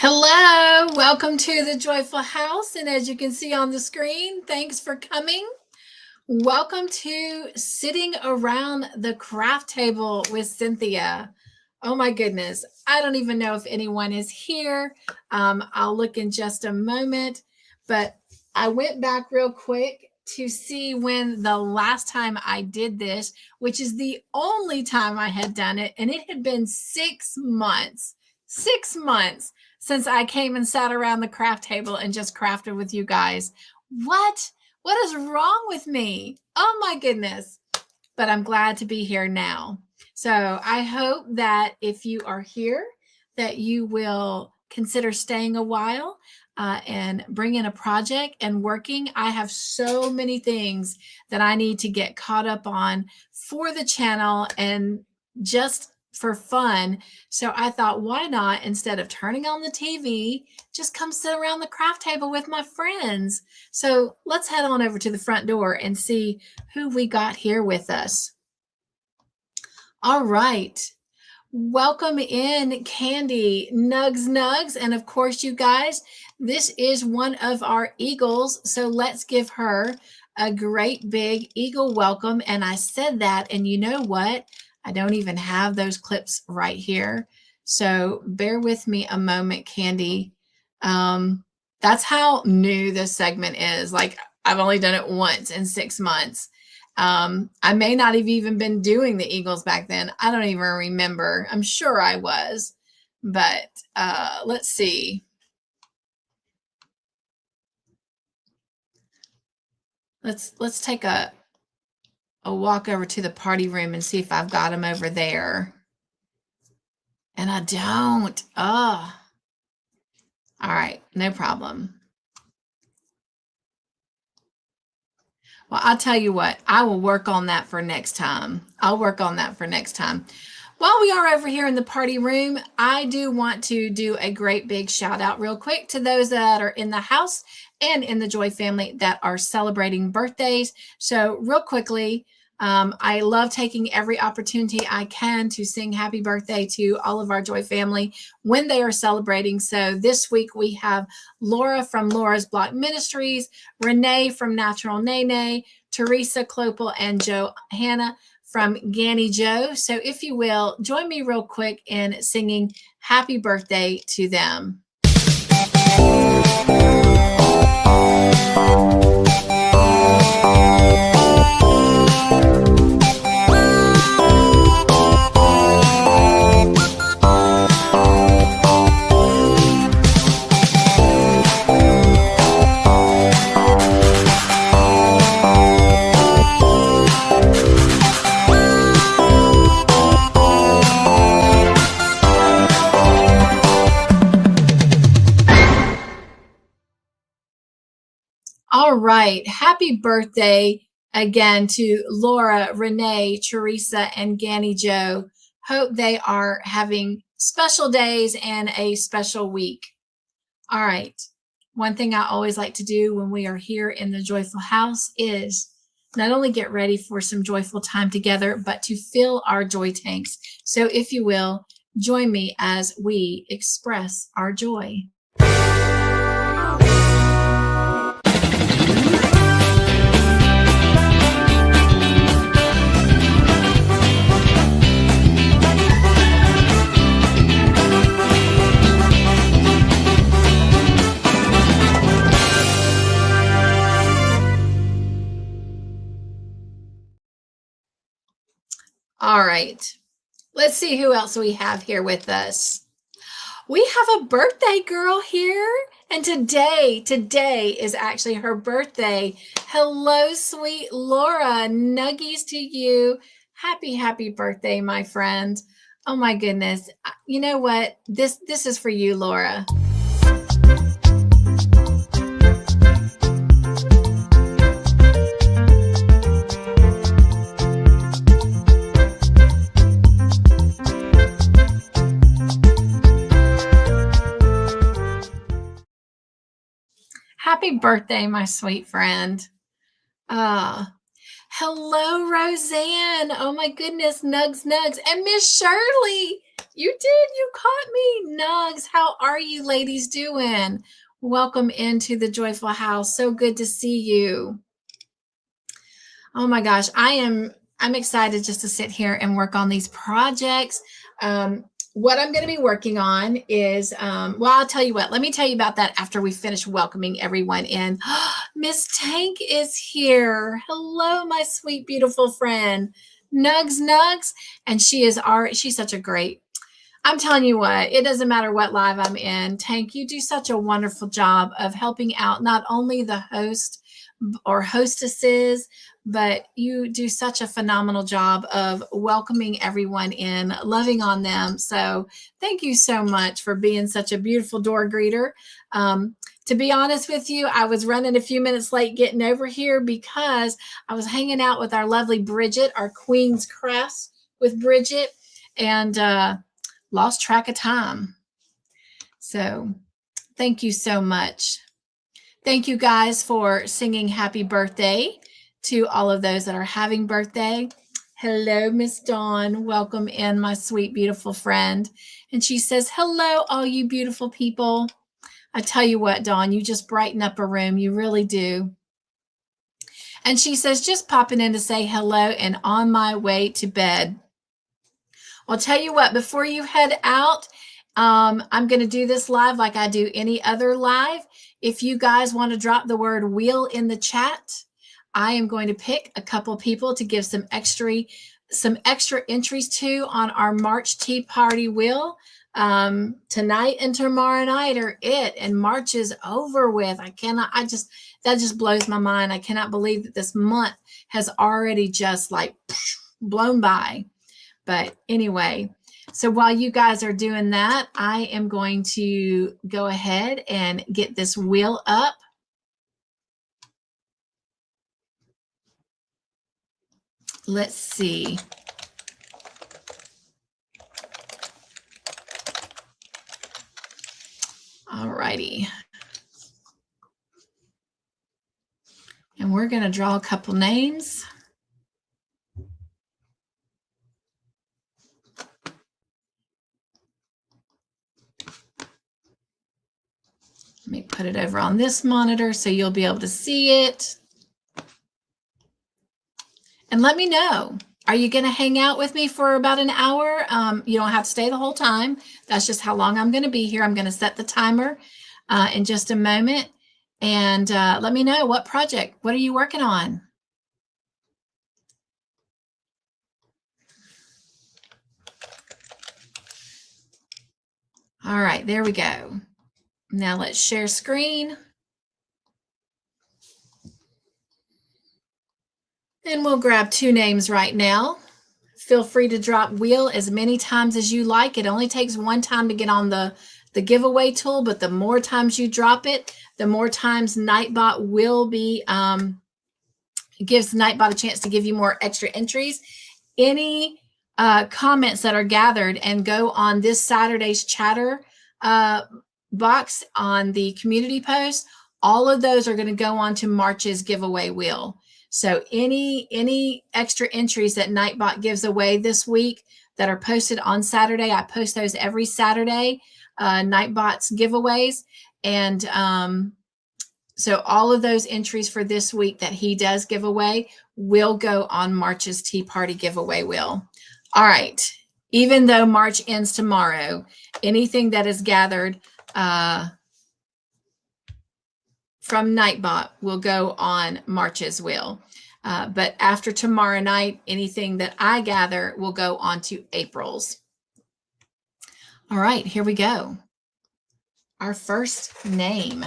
Hello, welcome to the Joyful House. And as you can see on the screen, thanks for coming. Welcome to Sitting Around the Craft Table with Cynthia. Oh my goodness, I don't even know if anyone is here. I'll look in just a moment, but I went back real quick to see when the last time I did this, which is the only time I had done it, and it had been 6 months. 6 months since I came and sat around the craft table and just crafted with you guys. What is wrong with me? Oh my goodness. But I'm glad to be here now. So I hope that if you are here, that you will consider staying a while and bring in a project and working. I have so many things that I need to get caught up on for the channel and just for fun. So I thought, why not, instead of turning on the TV, just come sit around the craft table with my friends. So let's head on over to the front door and see who we got here with us. All right. Welcome in, Candy, Nugs. And of course, you guys, this is one of our eagles. So let's give her a great big eagle welcome. And I said that, and you know what? I don't even have those clips right here. So bear with me a moment, Candy. That's how new this segment is. Like, I've only done it once in 6 months. I may not have even been doing the eagles back then. I don't even remember. I'm sure I was, but let's see. Let's take a walk over to the party room and see if I've got them over there. And I don't. Oh. All right, no problem. Well, I'll tell you what, I will work on that for next time. I'll work on that for next time. While we are over here in the party room, I do want to do a great big shout out real quick to those that are in the house and in the Joy family that are celebrating birthdays. So real quickly, I love taking every opportunity I can to sing happy birthday to all of our Joy family when they are celebrating. So this week we have Laura from Laura's Block Ministries, Renee from Natural Nene, Teresa Clopel, and Johanna from Ganny Joe. So if you will, join me real quick in singing happy birthday to them. All right. Happy birthday again to Laura, Renee, Teresa, and Ganny Joe. Hope they are having special days and a special week. All right. One thing I always like to do when we are here in the Joyful House is not only get ready for some joyful time together, but to fill our joy tanks. So if you will, join me as we express our joy. All right, let's see who else we have here with us. We have a birthday girl here, and today is actually her birthday. Hello, sweet Laura. Nuggies to you. Happy birthday, my friend. Oh my goodness. You know what? This is for you, Laura. Happy birthday, my sweet friend. Hello, Roseanne. Oh my goodness, Nugs. And Miss Shirley, you caught me. Hugs. How are you ladies doing? Welcome into the Joyful House. So good to see you. Oh my gosh, I'm excited just to sit here and work on these projects. What I'm going to be working on is, well, I'll tell you what, let me tell you about that after we finish welcoming everyone in. Miss Tank is here. Hello, my sweet, beautiful friend. Nugs. And she's such a great, I'm telling you what, it doesn't matter what live I'm in. Tank, you do such a wonderful job of helping out not only the host or hostesses, but you do such a phenomenal job of welcoming everyone in, loving on them. So thank you so much for being such a beautiful door greeter. To be honest with you, I was running a few minutes late getting over here because I was hanging out with our lovely Bridget, our Queen's Crafts with Bridget, and lost track of time. So thank you so much. Thank you guys for singing happy birthday to all of those that are having birthday. Hello, Miss Dawn. Welcome in, my sweet, beautiful friend. And she says, hello, all you beautiful people. I tell you what, Dawn, you just brighten up a room. You really do. And she says, just popping in to say hello and on my way to bed. I'll tell you what, before you head out, I'm going to do this live like I do any other live. If you guys want to drop the word wheel in the chat, I am going to pick a couple people to give some extra entries to on our March Tea Party wheel. Tonight and tomorrow night are it, and March is over with. That just blows my mind. I cannot believe that this month has already just like blown by. But anyway, so while you guys are doing that, I am going to go ahead and get this wheel up. Let's see. All righty. And we're going to draw a couple names. Let me put it over on this monitor so you'll be able to see it. And let me know, are you going to hang out with me for about an hour? You don't have to stay the whole time. That's just how long I'm going to be here. I'm going to set the timer in just a moment. And let me know what are you working on? All right, there we go. Now let's share screen. And we'll grab two names right now. Feel free to drop wheel as many times as you like. It only takes one time to get on the giveaway tool, but the more times you drop it, the more times Nightbot will be, gives Nightbot a chance to give you more extra entries. Any comments that are gathered and go on this Saturday's chatter box on the community post, all of those are going to go on to March's giveaway wheel. So any extra entries that Nightbot gives away this week that are posted on Saturday, I post those every Saturday, Nightbot's giveaways. And so all of those entries for this week that he does give away will go on March's Tea Party giveaway wheel. All right. Even though March ends tomorrow, anything that is gathered from Nightbot will go on March's wheel. But after tomorrow night, anything that I gather will go on to April's. All right, here we go. Our first name.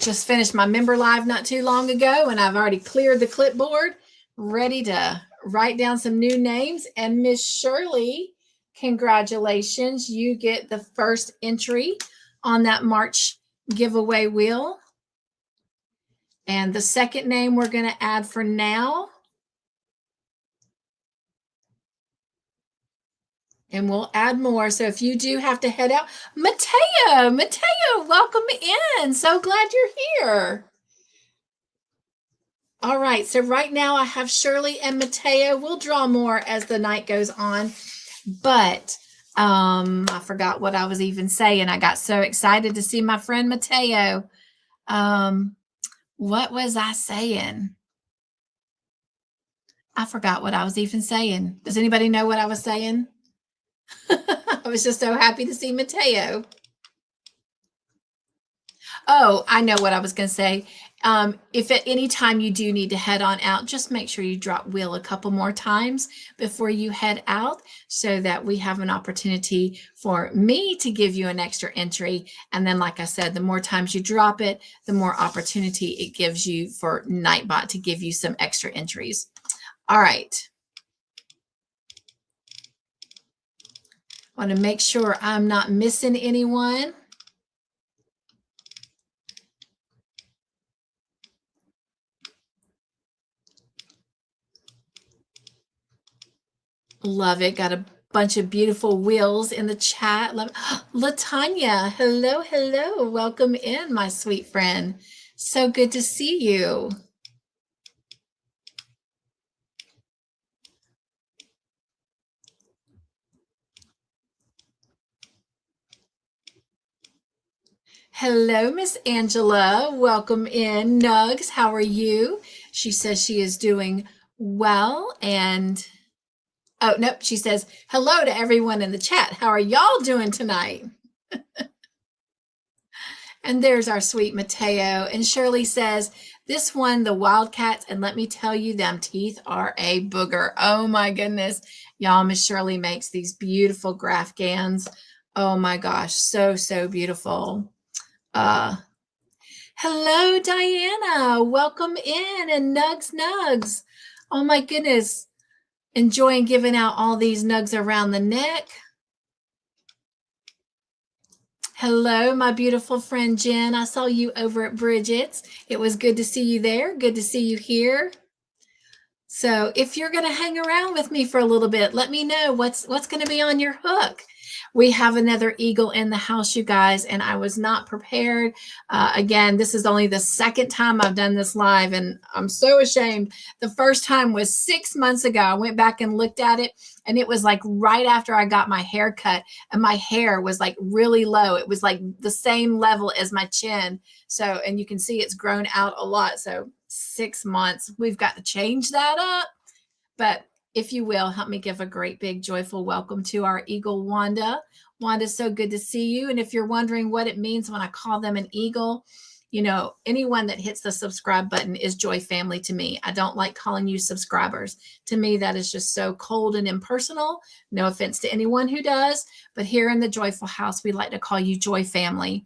Just finished my member live not too long ago, and I've already cleared the clipboard, ready to write down some new names. And Miss Shirley, congratulations. You get the first entry on that March giveaway wheel. And the second name we're going to add for now. And we'll add more. So if you do have to head out, Mateo, welcome in. So glad you're here. All right. So right now I have Shirley and Mateo. We'll draw more as the night goes on. But I forgot what I was even saying. I got so excited to see my friend Mateo. What was I saying? I forgot what I was even saying. Does anybody know what I was saying? I was just so happy to see Mateo. Oh, I know what I was going to say. If at any time you do need to head on out, just make sure you drop wheel a couple more times before you head out so that we have an opportunity for me to give you an extra entry. And then, like I said, the more times you drop it, the more opportunity it gives you for Nightbot to give you some extra entries. All right. Want to make sure I'm not missing anyone. Love it. Got a bunch of beautiful wheels in the chat. Love Latanya. Hello, hello. Welcome in, my sweet friend. So good to see you. Hello, Miss Angela. Welcome in. Nugs, how are you? She says she is doing well. And oh, nope. She says, hello to everyone in the chat. How are y'all doing tonight? And there's our sweet Mateo. And Shirley says, this one, the Wildcats, and let me tell you, them teeth are a booger. Oh my goodness. Y'all, Miss Shirley makes these beautiful graph gans. Oh my gosh, so, so beautiful. Hello, Diana. Welcome in, and Nugs. Oh my goodness. Enjoying giving out all these nugs around the neck. Hello, my beautiful friend Jen. I saw you over at Bridget's. It was good to see you there. Good to see you here. So if you're going to hang around with me for a little bit, let me know what's going to be on your hook. We have another eagle in the house, you guys, and I was not prepared. Again, this is only the second time I've done this live, and I'm so ashamed. The first time was 6 months ago. I went back and looked at it, and it was like right after I got my hair cut, and my hair was like really low. It was like the same level as my chin. So, and you can see it's grown out a lot. So 6 months, we've got to change that up. But if you will, help me give a great big joyful welcome to our eagle, Wanda. Wanda, so good to see you. And if you're wondering what it means when I call them an eagle, you know, anyone that hits the subscribe button is joy family to me. I don't like calling you subscribers. To me, that is just so cold and impersonal. No offense to anyone who does, but here in the Joyful House, we like to call you joy family.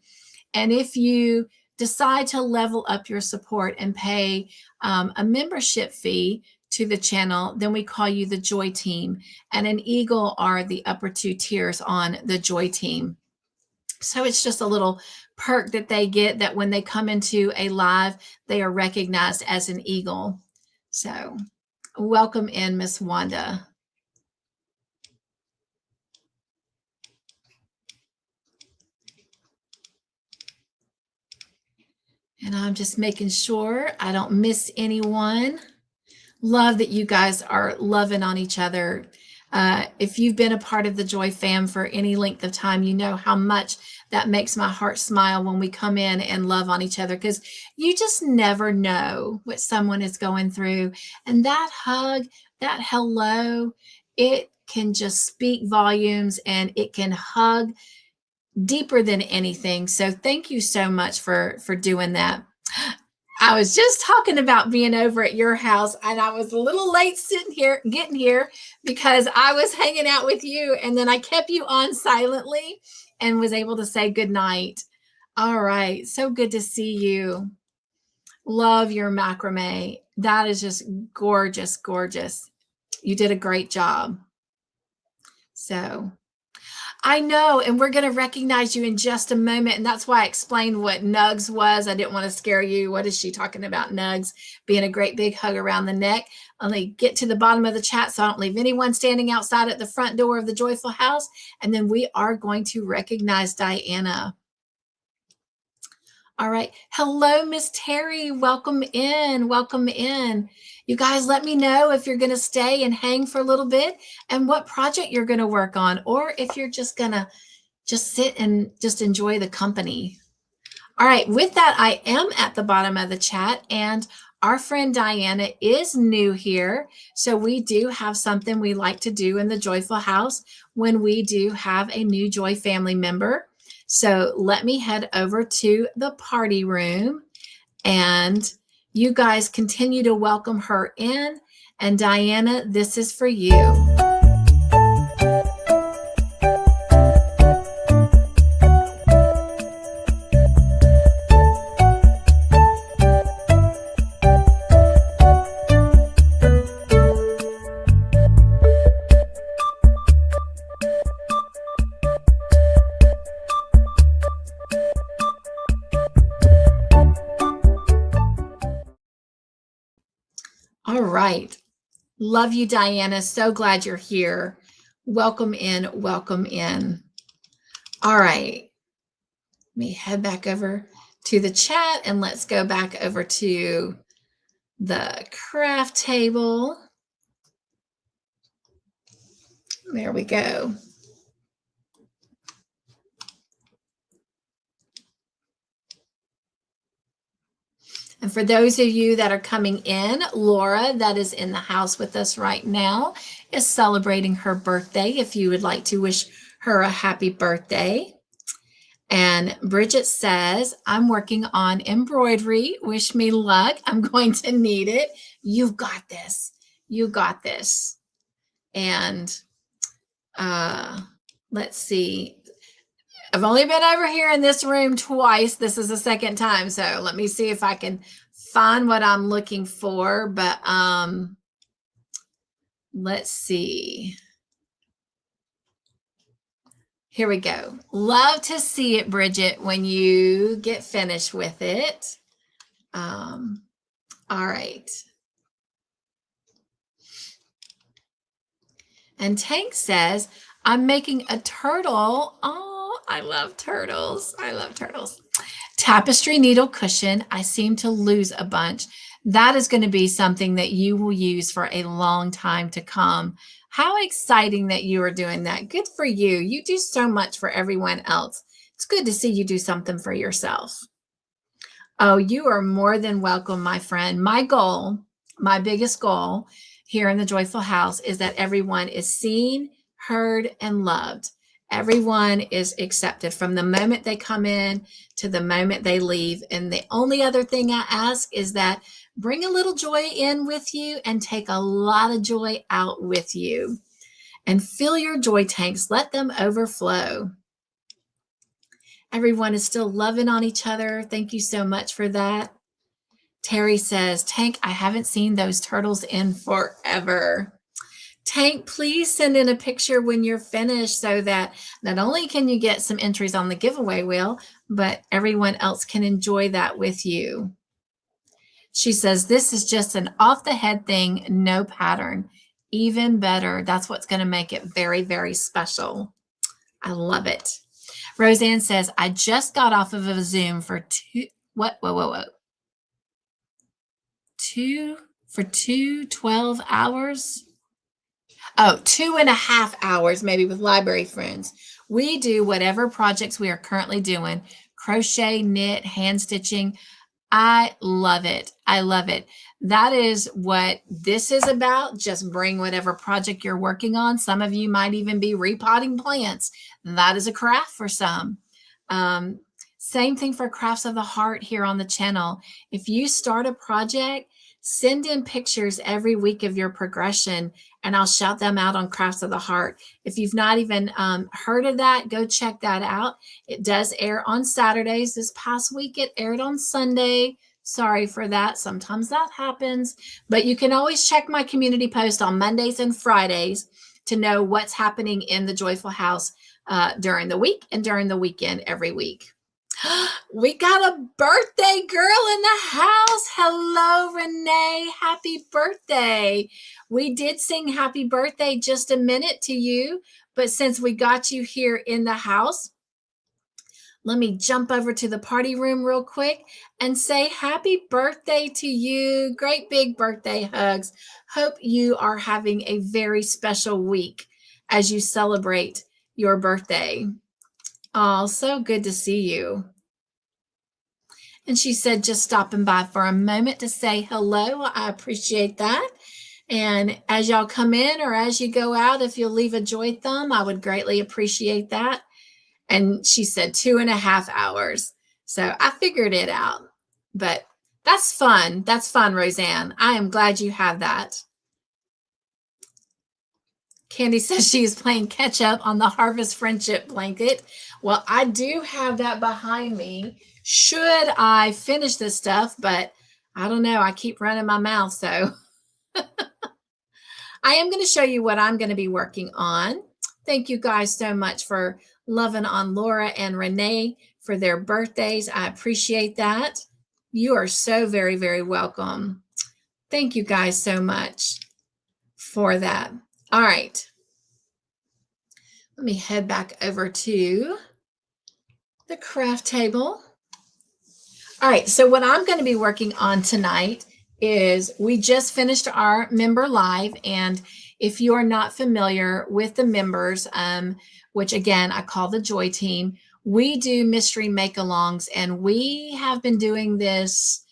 And if you decide to level up your support and pay a membership fee to the channel, then we call you the Joy Team. And an eagle are the upper 2 tiers on the Joy Team. So it's just a little perk that they get, that when they come into a live, they are recognized as an eagle. So welcome in, Miss Wanda. And I'm just making sure I don't miss anyone. Love that you guys are loving on each other. If you've been a part of the Joy Fam for any length of time, you know how much that makes my heart smile when we come in and love on each other, because you just never know what someone is going through. And that hug, that hello, it can just speak volumes, and it can hug deeper than anything. So thank you so much for doing that. I was just talking about being over at your house, and I was a little late getting here because I was hanging out with you, and then I kept you on silently and was able to say goodnight. All right. So good to see you. Love your macrame. That is just gorgeous, gorgeous. You did a great job. So I know, and we're going to recognize you in just a moment. And that's why I explained what Nugs was. I didn't want to scare you. What is she talking about? Nugs being a great big hug around the neck. Only get to the bottom of the chat so I don't leave anyone standing outside at the front door of the Joyful House. And then we are going to recognize Diana. All right. Hello, Miss Terry. Welcome in. Welcome in. You guys, let me know if you're going to stay and hang for a little bit and what project you're going to work on, or if you're just going to just sit and just enjoy the company. All right. With that, I am at the bottom of the chat, and our friend Diana is new here. So we do have something we like to do in the Joyful House when we do have a new Joy family member. So let me head over to the party room, and you guys continue to welcome her in. And Diana, this is for you. All right. Love you, Diana. So glad you're here. Welcome in. Welcome in. All right. Let me head back over to the chat and let's go back over to the craft table. There we go. And for those of you that are coming in, Laura, that is in the house with us right now, is celebrating her birthday. If you would like to wish her a happy birthday. And Bridget says, I'm working on embroidery. Wish me luck. I'm going to need it. You've got this. You got this. And let's see. I've only been over here in this room twice. This is the second time. So let me see if I can find what I'm looking for. But let's see. Here we go. Love to see it, Bridget, when you get finished with it. All right. And Tank says, I'm making a turtle. Oh, I love turtles. I love turtles. Tapestry needle cushion. I seem to lose a bunch. That is going to be something that you will use for a long time to come. How exciting that you are doing that. Good for you. You do so much for everyone else. It's good to see you do something for yourself. Oh, you are more than welcome, my friend. My goal, my biggest goal here in the Joyful House is that everyone is seen, heard, and loved. Everyone is accepted from the moment they come in to the moment they leave. And the only other thing I ask is that bring a little joy in with you and take a lot of joy out with you. And fill your joy tanks. Let them overflow. Everyone is still loving on each other. Thank you so much for that. Terry says, Tank, I haven't seen those turtles in forever. Tank, please send in a picture when you're finished so that not only can you get some entries on the giveaway wheel, but everyone else can enjoy that with you. She says, this is just an off the head thing, no pattern. Even better. That's what's going to make it very, very special. I love it. Roseanne says, I just got off of a Zoom for two 12 hours. Oh, 2.5 hours, maybe with library friends. We do whatever projects we are currently doing, crochet, knit, hand stitching. I love it. I love it. That is what this is about. Just bring whatever project you're working on. Some of you might even be repotting plants. That is a craft for some. Same thing for Crafts of the Heart here on the channel. If you start a project, send in pictures every week of your progression, and I'll shout them out on Crafts of the Heart. If you've not even heard of that, go check that out. It does air on Saturdays. This past week, it aired on Sunday. Sorry for that. Sometimes that happens. But you can always check my community post on Mondays and Fridays to know what's happening in the Joyful House during the week and during the weekend every week. We got a birthday girl in the house. Hello, Renee. Happy birthday. We did sing happy birthday just a minute to you, but since we got you here in the house, Let me jump over to the party room real quick and say happy birthday to you. Great big birthday hugs. Hope you are having a very special week as you celebrate your birthday. Oh, so good to see you. And she said, just stopping by for a moment to say hello. I appreciate that. And as y'all come in or as you go out, if you'll leave a joy thumb, I would greatly appreciate that. And she said 2.5 hours. So I figured it out. But that's fun. That's fun, Roseanne. I am glad you have that. Candy says she is playing catch up on the Harvest Friendship blanket. Well, I do have that behind me. Should I finish this stuff, but I don't know. I keep running my mouth, so I am going to show you what I'm going to be working on. Thank you guys so much for loving on Laura and Renee for their birthdays. I appreciate that. You are so very, very welcome. Thank you guys so much for that. All right. Let me head back over to the craft table. All right, so what I'm going to be working on tonight is we just finished our member live, and if you are not familiar with the members, which again I call the Joy Team, we do mystery make-alongs, and we have been doing this,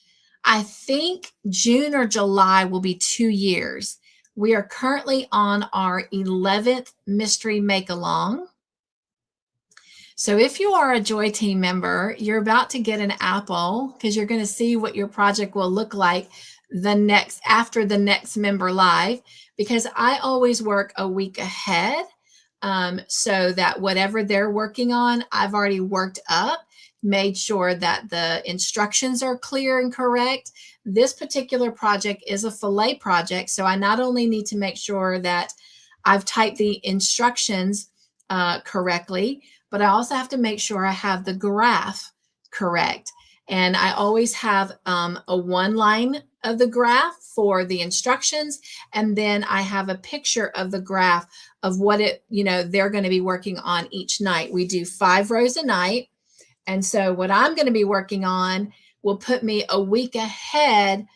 I think June or July will be 2 years. We are currently on our 11th mystery make-along. So if you are a Joy Team member, you're about to get an apple because you're going to see what your project will look like after the next member live, because I always work a week ahead, so that whatever they're working on, I've already worked up, made sure that the instructions are clear and correct. This particular project is a fillet project, so I not only need to make sure that I've typed the instructions correctly, but I also have to make sure I have the graph correct. And I always have a one line of the graph for the instructions. And then I have a picture of the graph of what they're going to be working on each night. We do 5 rows a night. And so what I'm going to be working on will put me a week ahead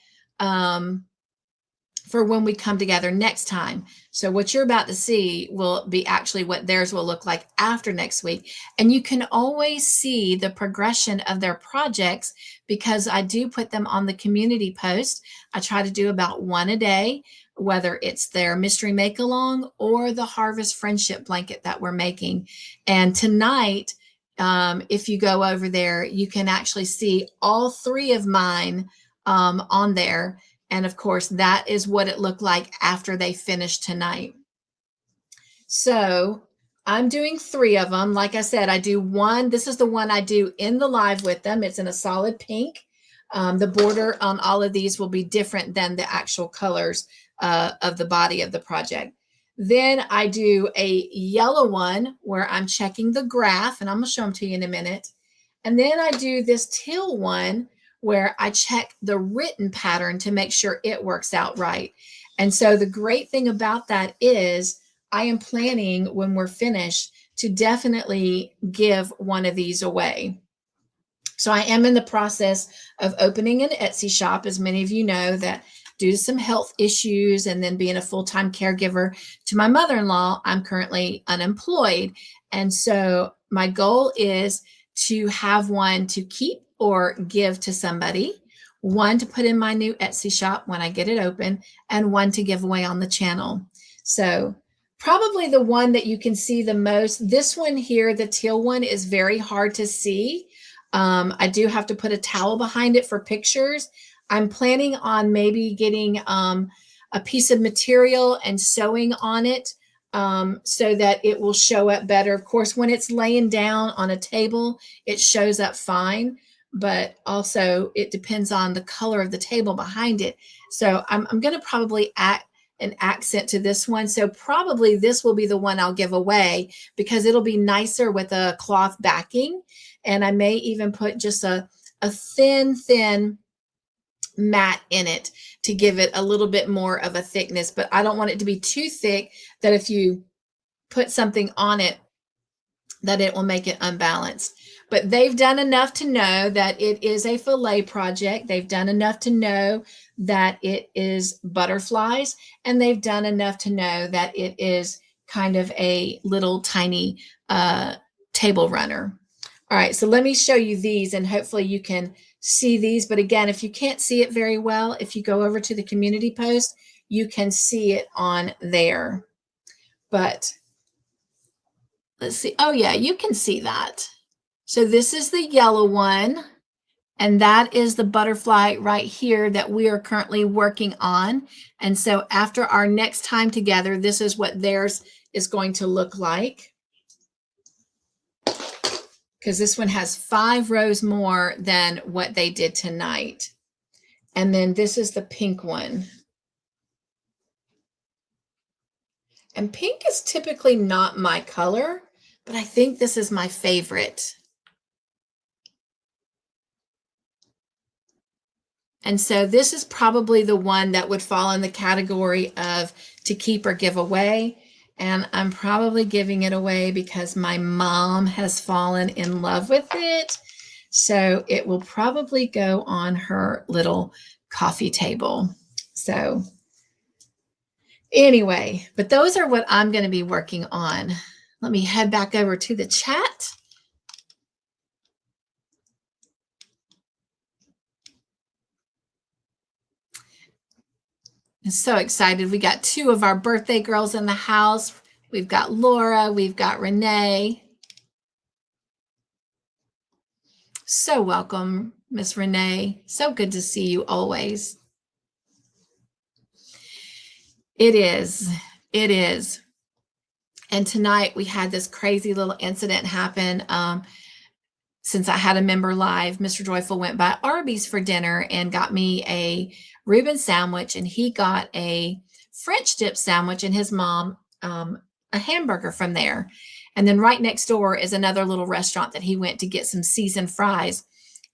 for when we come together next time. So what you're about to see will be actually what theirs will look like after next week. And you can always see the progression of their projects because I do put them on the community post. I try to do about 1 a day, whether it's their mystery make-along or the Harvest Friendship blanket that we're making. And tonight, if you go over there, you can actually see all 3 of mine on there. And of course, that is what it looked like after they finished tonight. So I'm doing 3 of them. Like I said, I do 1. This is the one I do in the live with them. It's in a solid pink. The border on all of these will be different than the actual colors of the body of the project. Then I do a yellow one where I'm checking the graph, and I'm going to show them to you in a minute. And then I do this teal one where I check the written pattern to make sure it works out right. And so the great thing about that is I am planning when we're finished to definitely give one of these away. So I am in the process of opening an Etsy shop, as many of you know, that due to some health issues and then being a full-time caregiver to my mother-in-law, I'm currently unemployed. And so my goal is to have one to keep or give to somebody, one to put in my new Etsy shop when I get it open, and one to give away on the channel. So probably the one that you can see the most, this one here, the teal one, is very hard to see. I do have to put a towel behind it for pictures. I'm planning on maybe getting a piece of material and sewing on it so that it will show up better. Of course, when it's laying down on a table, it shows up fine, but also it depends on the color of the table behind it. So I'm going to probably add an accent to this one. So probably this will be the one I'll give away because it'll be nicer with a cloth backing. And I may even put just a thin mat in it to give it a little bit more of a thickness, but I don't want it to be too thick that if you put something on it that it will make it unbalanced. But they've done enough to know that it is a fillet project. They've done enough to know that it is butterflies, and they've done enough to know that it is kind of a little tiny table runner. All right, so let me show you these, and hopefully you can see these. But again, if you can't see it very well, if you go over to the community post, you can see it on there. But let's see. Oh yeah, you can see that. So this is the yellow one, and that is the butterfly right here that we are currently working on. And so after our next time together, this is what theirs is going to look like. Because this one has 5 rows more than what they did tonight. And then this is the pink one. And pink is typically not my color, but I think this is my favorite. And so this is probably the one that would fall in the category of to keep or give away. And I'm probably giving it away because my mom has fallen in love with it. So it will probably go on her little coffee table. So anyway, but those are what I'm going to be working on. Let me head back over to the chat. I'm so excited. We got 2 of our birthday girls in the house. We've got Laura, we've got Renee. So welcome, Miss Renee. So good to see you always. It is. It is. And tonight we had this crazy little incident happen. Since I had a member live, Mr. Joyful went by Arby's for dinner and got me a Reuben sandwich, and he got a French dip sandwich, and his mom a hamburger from there. And then right next door is another little restaurant that he went to get some seasoned fries.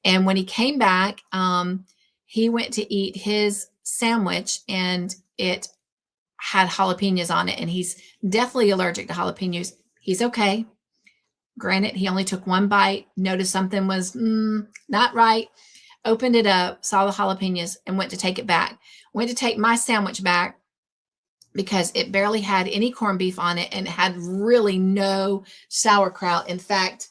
And when he came back, he went to eat his sandwich, and it had jalapenos on it. And he's definitely allergic to jalapenos. He's okay. Granted, he only took 1 bite, noticed something was not right, opened it up, saw the jalapenos, and went to take it back. Went to take my sandwich back because it barely had any corned beef on it, and it had really no sauerkraut. In fact,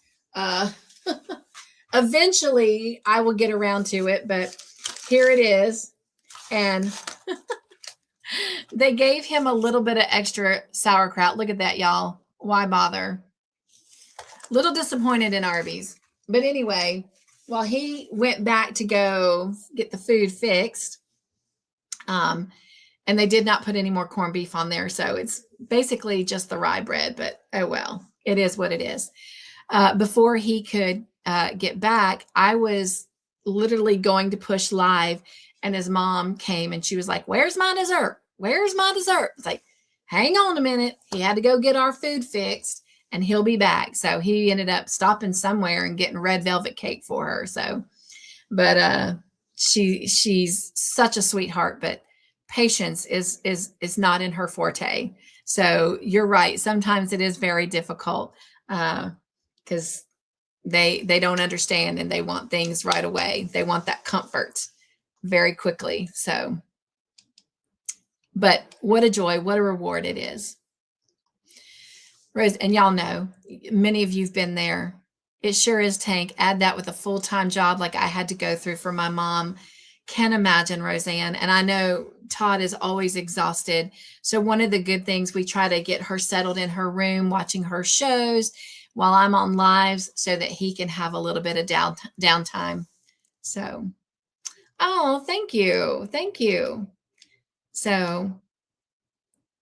eventually I will get around to it, but here it is. And they gave him a little bit of extra sauerkraut. Look at that, y'all. Why bother? Little disappointed in Arby's. But anyway, while he went back to go get the food fixed, and they did not put any more corned beef on there. So it's basically just the rye bread, but oh well, it is what it is. Before he could get back, I was literally going to push live, and his mom came and she was like, "Where's my dessert? Where's my dessert?" It's like, hang on a minute. He had to go get our food fixed, and he'll be back. So he ended up stopping somewhere and getting red velvet cake for her. So, but she's such a sweetheart, but patience is not in her forte. So you're right. Sometimes it is very difficult because they don't understand, and they want things right away. They want that comfort very quickly. So, but what a joy, what a reward it is. Rose, and y'all know, many of you've been there. It sure is, Tank. Add that with a full-time job like I had to go through for my mom. Can't imagine, Roseanne. And I know Todd is always exhausted. So one of the good things, we try to get her settled in her room, watching her shows while I'm on lives, so that he can have a little bit of downtime. So, oh, thank you. Thank you. So,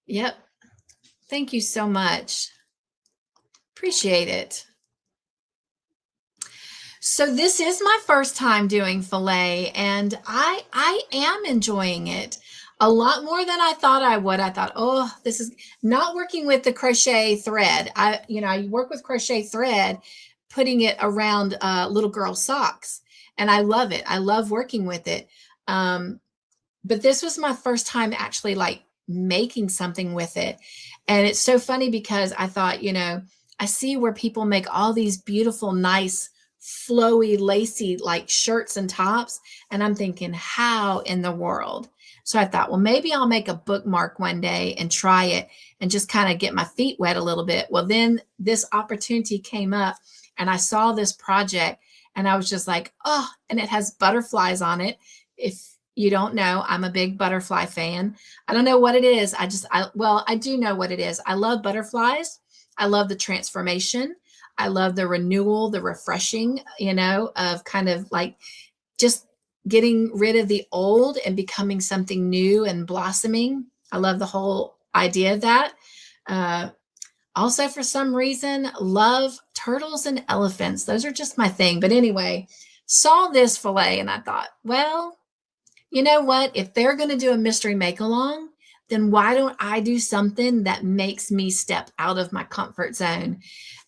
yep. Thank you so much. Appreciate it. So this is my first time doing filet, and I am enjoying it a lot more than I thought I would. I thought, oh, this is not working with the crochet thread. I work with crochet thread, putting it around little girl socks, and I love it. I love working with it. But this was my first time actually like making something with it. And it's so funny because I thought, I see where people make all these beautiful, nice, flowy, lacy like shirts and tops. And I'm thinking, how in the world? So I thought, well, maybe I'll make a bookmark one day and try it and just kind of get my feet wet a little bit. Well, then this opportunity came up and I saw this project and I was just like, oh, and it has butterflies on it. If you don't know, I'm a big butterfly fan. I don't know what it is. Well, I do know what it is. I love butterflies. I love the transformation. I love the renewal, the refreshing, of kind of like just getting rid of the old and becoming something new and blossoming. I love the whole idea of that. Also, for some reason, love turtles and elephants. Those are just my thing. But anyway, saw this fillet and I thought, well, you know what? If they're going to do a mystery make along, then why don't I do something that makes me step out of my comfort zone?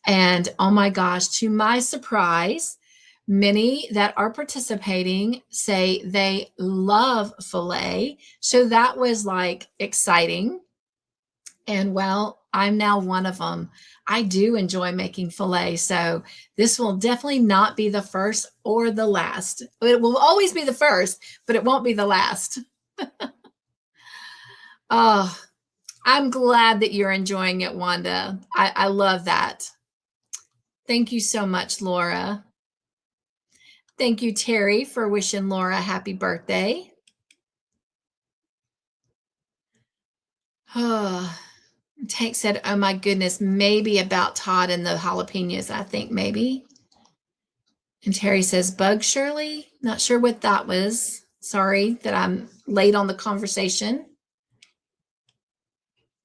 And oh my gosh, to my surprise, many that are participating say they love filet. So that was like exciting. And well, I'm now one of them. I do enjoy making filet. So this will definitely not be the first or the last. It will always be the first, but it won't be the last. Oh, I'm glad that you're enjoying it, Wanda. I love that. Thank you so much, Laura. Thank you, Terry, for wishing Laura a happy birthday. Oh, Tank said, oh my goodness, maybe about Todd and the jalapenos, I think maybe. And Terry says, Bug Shirley? Not sure what that was. Sorry that I'm late on the conversation.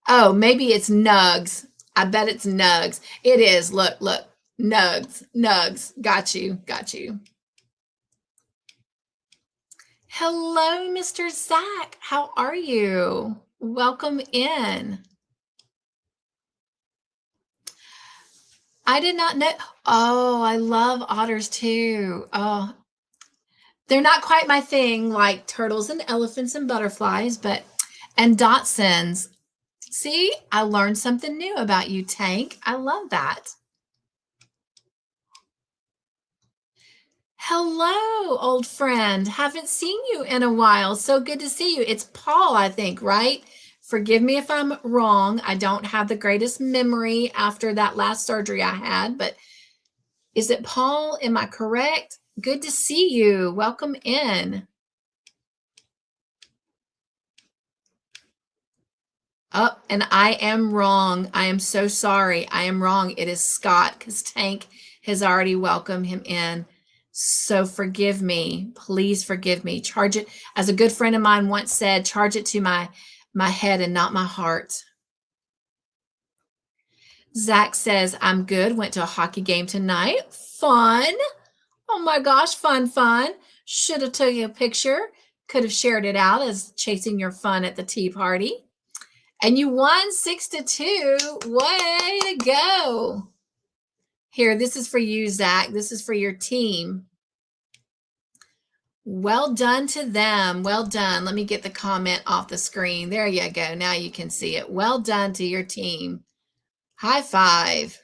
Oh, maybe it's Nugs. I bet it's Nugs. It is. Look. Nugs. Got you. Hello, Mr. Zach. How are you? Welcome in. I did not know. Oh, I love otters too. Oh, they're not quite my thing, like turtles and elephants and butterflies, and Dachshunds. See, I learned something new about you, Tank. I love that. Hello, old friend. Haven't seen you in a while. So good to see you. It's Paul, I think, right? Forgive me if I'm wrong. I don't have the greatest memory after that last surgery I had, but is it Paul? Am I correct? Good to see you. Welcome in. Oh, and I am wrong. I am so sorry. I am wrong. It is Scott because Tank has already welcomed him in. So forgive me. Please forgive me. Charge it, as a good friend of mine once said, charge it to my head and not my heart. Zach says, I'm good. Went to a hockey game tonight. Fun. Oh my gosh, fun. Should have took you a picture. Could have shared it out as chasing your fun at the tea party. And you won 6-2. Way to go. Here, this is for you, Zach. This is for your team. Well done to them. Well done. Let me get the comment off the screen. There you go. Now you can see it. Well done to your team. High five.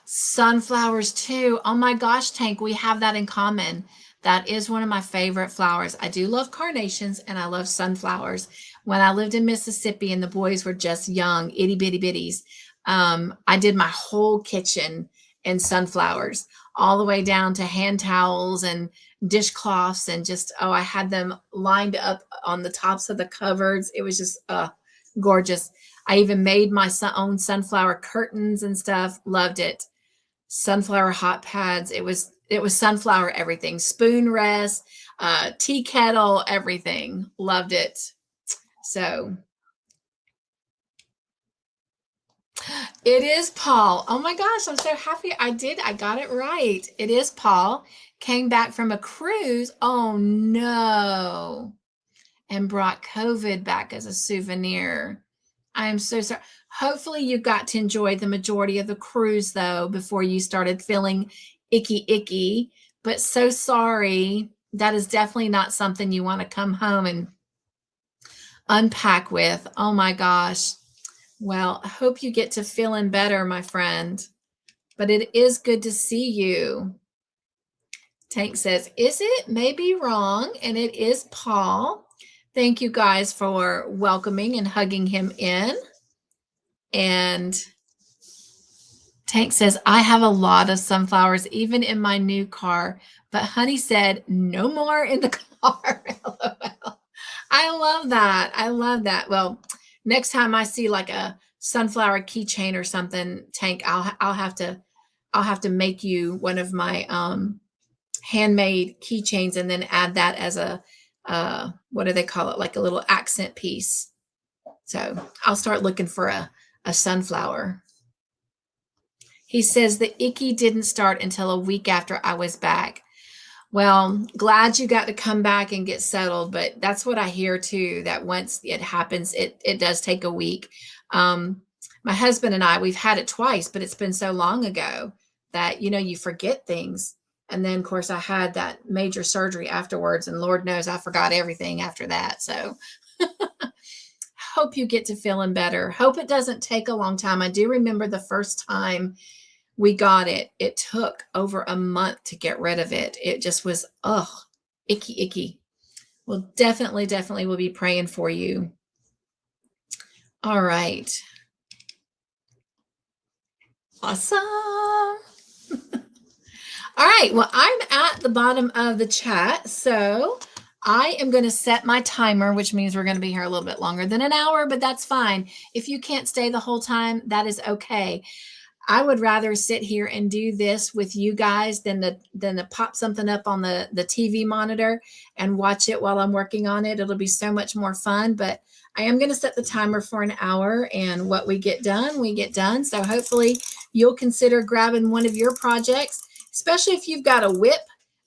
Sunflowers too. Oh my gosh, Tank, we have that in common. That is one of my favorite flowers. I do love carnations and I love sunflowers. When I lived in Mississippi and the boys were just young, itty bitty bitties, I did my whole kitchen in sunflowers, all the way down to hand towels and dishcloths and just, I had them lined up on the tops of the cupboards. It was just gorgeous. I even made my own sunflower curtains and stuff. Loved it. Sunflower hot pads. It was sunflower everything. Spoon rest, tea kettle, everything. Loved it. So it is Paul. Oh my gosh, I'm so happy I got it right. It is Paul. Came back from a cruise. Oh no. And brought COVID back as a souvenir. I am so sorry. Hopefully you got to enjoy the majority of the cruise though before you started feeling icky, but so sorry. That is definitely not something you want to come home and unpack with. Oh my gosh. Well, I hope you get to feeling better, my friend. But it is good to see you. Tank says, is it? Maybe wrong. And it is Paul. Thank you guys for welcoming and hugging him in. And Tank says, I have a lot of sunflowers, even in my new car. But Honey said, no more in the car. LOL. I love that. I love that. Well, next time I see like a sunflower keychain or something, Tank, I'll have to make you one of my handmade keychains and then add that as a what do they call it? Like a little accent piece. So I'll start looking for a sunflower. He says the icky didn't start until a week after I was back. Well, glad you got to come back and get settled, but that's what I hear too, that once it happens, it does take a week. My husband and I, we've had it twice, but it's been so long ago that, you forget things. And then, of course, I had that major surgery afterwards, and Lord knows I forgot everything after that. So hope you get to feeling better. Hope it doesn't take a long time. I do remember the first time we got it. It took over a month to get rid of it. It just was, icky. Well, definitely we'll be praying for you. All right. Awesome. All right. Well, I'm at the bottom of the chat. So I am going to set my timer, which means we're going to be here a little bit longer than an hour, but that's fine. If you can't stay the whole time, that is okay. I would rather sit here and do this with you guys than to pop something up on the TV monitor and watch it while I'm working on it. It'll be so much more fun, but I am going to set the timer for an hour, and what we get done, we get done. So hopefully you'll consider grabbing one of your projects, especially if you've got a whip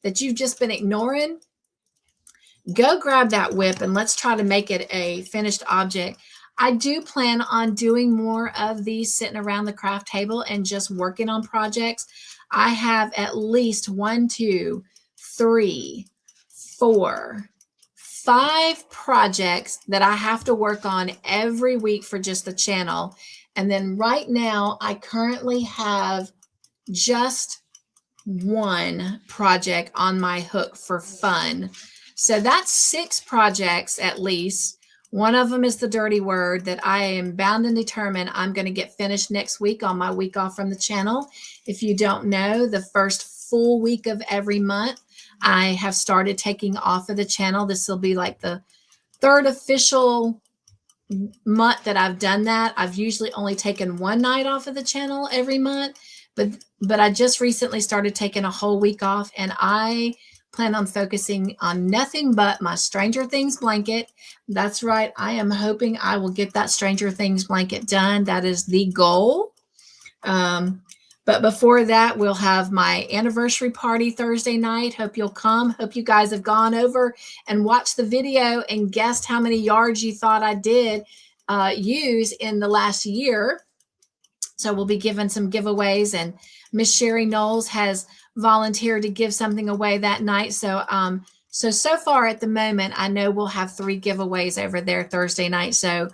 that you've just been ignoring. Go grab that whip and let's try to make it a finished object. I do plan on doing more of these sitting around the craft table and just working on projects. I have at least 1, 2, 3, 4, 5 projects that I have to work on every week for just the channel. And then right now, I currently have just one project on my hook for fun. So that's 6 projects at least. One of them is the dirty word that I am bound and determined I'm going to get finished next week on my week off from the channel. If you don't know, the first full week of every month, I have started taking off of the channel. This will be like the 3rd official month that I've done that. I've usually only taken 1 night off of the channel every month, but I just recently started taking a whole week off, and I plan on focusing on nothing but my Stranger Things blanket. That's right. I am hoping I will get that Stranger Things blanket done. That is the goal. But before that, we'll have my anniversary party Thursday night. Hope you'll come. Hope you guys have gone over and watched the video and guessed how many yards you thought I did use in the last year. So we'll be giving some giveaways, and Miss Sherry Knowles has volunteered to give something away that night. So so far at the moment, I know we'll have 3 giveaways over there Thursday night. So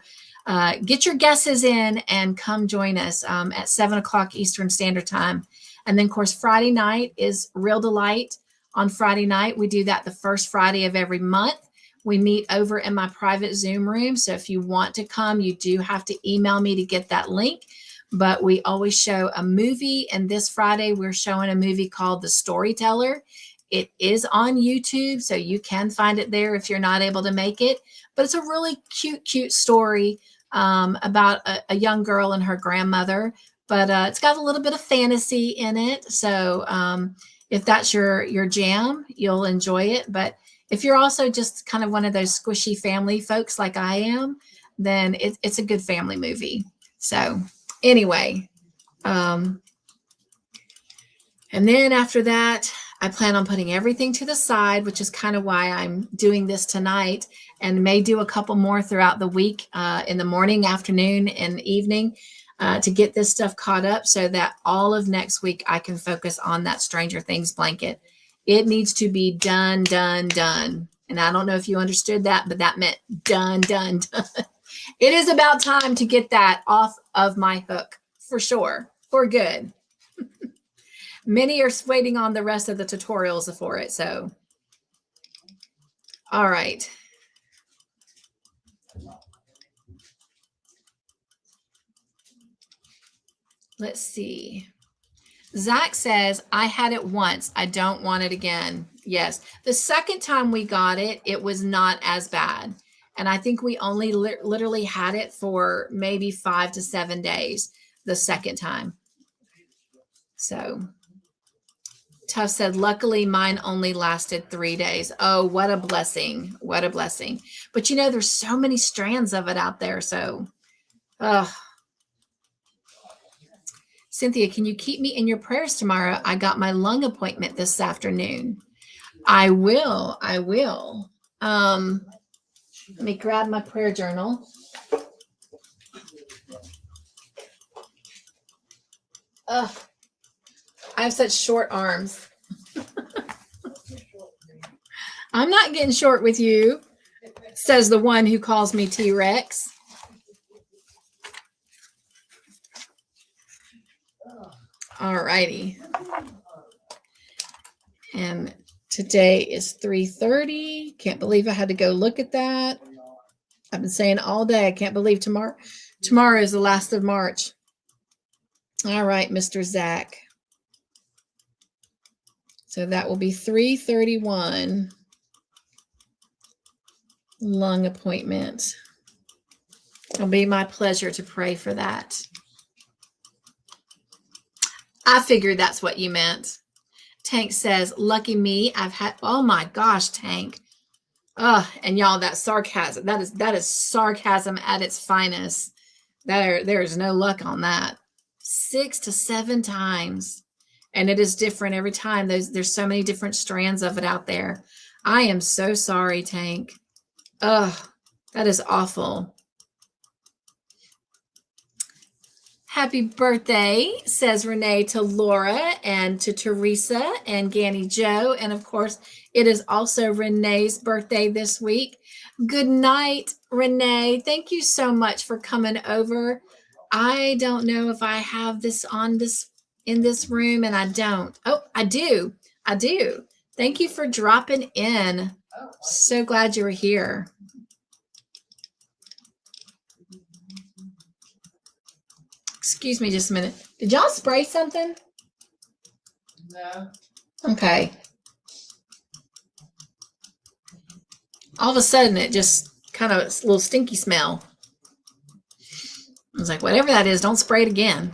get your guesses in and come join us at 7 o'clock Eastern Standard Time. And then, of course, Friday night is Real Delight. On Friday night, we do that the first Friday of every month. We meet over in my private Zoom room. So if you want to come, you do have to email me to get that link. But we always show a movie, and this Friday we're showing a movie called The Storyteller. It is on YouTube, so you can find it there if you're not able to make it. But it's a really cute story about a young girl and her grandmother. But it's got a little bit of fantasy in it. So if that's your jam, you'll enjoy it. But if you're also just kind of one of those squishy family folks like I am, then it's a good family movie. So anyway, and then after that, I plan on putting everything to the side, which is kind of why I'm doing this tonight, and may do a couple more throughout the week in the morning, afternoon, and evening. to get this stuff caught up so that all of next week I can focus on that Stranger Things blanket. It needs to be done, done, done. And I don't know if you understood that, but that meant done, done, done. It is about time to get that off of my hook for sure, for good. Many are waiting on the rest of the tutorials for it. So, all right. Let's see. Zach says, I had it once. I don't want it again. Yes. The second time we got it, it was not as bad. And I think we only literally had it for maybe 5 to 7 days the second time. So Tough said, luckily mine only lasted 3 days. Oh, what a blessing. What a blessing. But you know, there's so many strands of it out there. So, Cynthia, can you keep me in your prayers tomorrow? I got my lung appointment this afternoon. I will. I will. Let me grab my prayer journal. I have such short arms. I'm not getting short with you, says the one who calls me T-Rex. All righty. And today is 3:30. Can't believe I had to go look at that. I've been saying all day, I can't believe tomorrow is the last of March. All right, Mr. Zach. So that will be 3:31 lung appointment. It'll be my pleasure to pray for that. I figured that's what you meant. Tank says, lucky me, I've had, oh my gosh, Tank. And y'all, that sarcasm, that is sarcasm at its finest. There's no luck on that. 6 to 7 times. And it is different every time. There's so many different strands of it out there. I am so sorry, Tank. That is awful. Happy birthday, says Renee to Laura and to Teresa and Ganny Joe. And of course, it is also Renee's birthday this week. Good night, Renee. Thank you so much for coming over. I don't know if I have this in this room, and I don't. Oh, I do. I do. Thank you for dropping in. So glad you were here. Excuse me just a minute. Did y'all spray something? No. Okay. All of a sudden, it just kind of a little stinky smell. I was like, whatever that is, don't spray it again.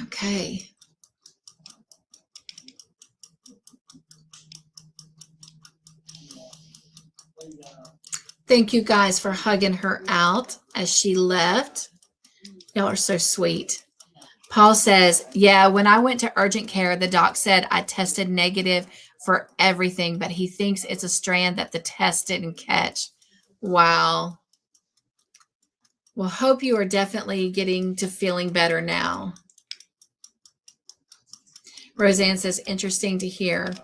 Okay. Thank you guys for hugging her out as she left. Y'all are so sweet. Paul says, yeah, when I went to urgent care, the doc said I tested negative for everything, but he thinks it's a strand that the test didn't catch. Wow. Well, hope you are definitely getting to feeling better now. Roseanne says, interesting to hear.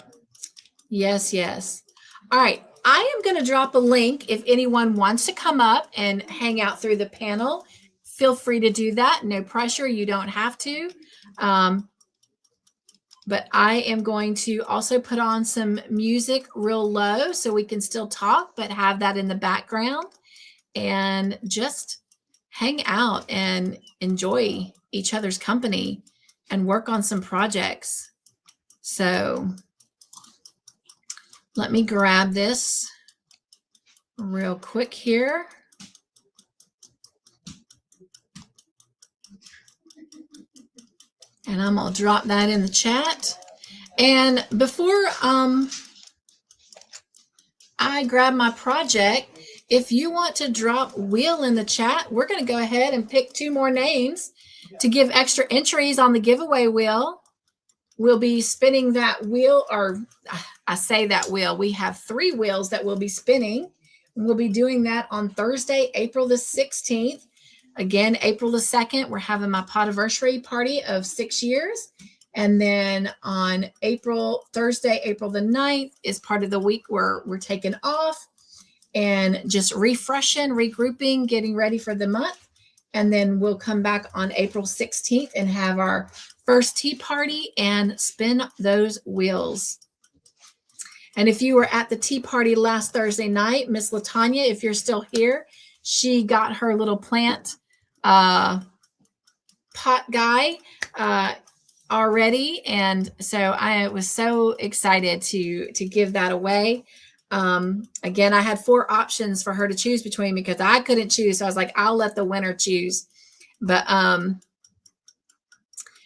Yes, yes. All right. I am going to drop a link. If anyone wants to come up and hang out through the panel, feel free to do that. No pressure. You don't have to. But I am going to also put on some music real low so we can still talk, but have that in the background and just hang out and enjoy each other's company and work on some projects. So let me grab this real quick here. And I'm going to drop that in the chat. And before I grab my project, if you want to drop wheel in the chat, we're going to go ahead and pick 2 more names to give extra entries on the giveaway wheel. We'll be spinning that wheel, or I say that wheel. We have 3 wheels that we'll be spinning We'll be doing that on Thursday, April the 16th. Again, April the 2nd, we're having my podiversary party of 6 years. And then on Thursday, April the 9th is part of the week where we're taking off and just refreshing, regrouping, getting ready for the month. And then we'll come back on April 16th and have our first tea party and spin those wheels. And if you were at the tea party last Thursday night, Miss Latanya, if you're still here, she got her little plant pot guy already. And so I was so excited to give that away. Again, I had 4 options for her to choose between because I couldn't choose. So I was like, I'll let the winner choose. But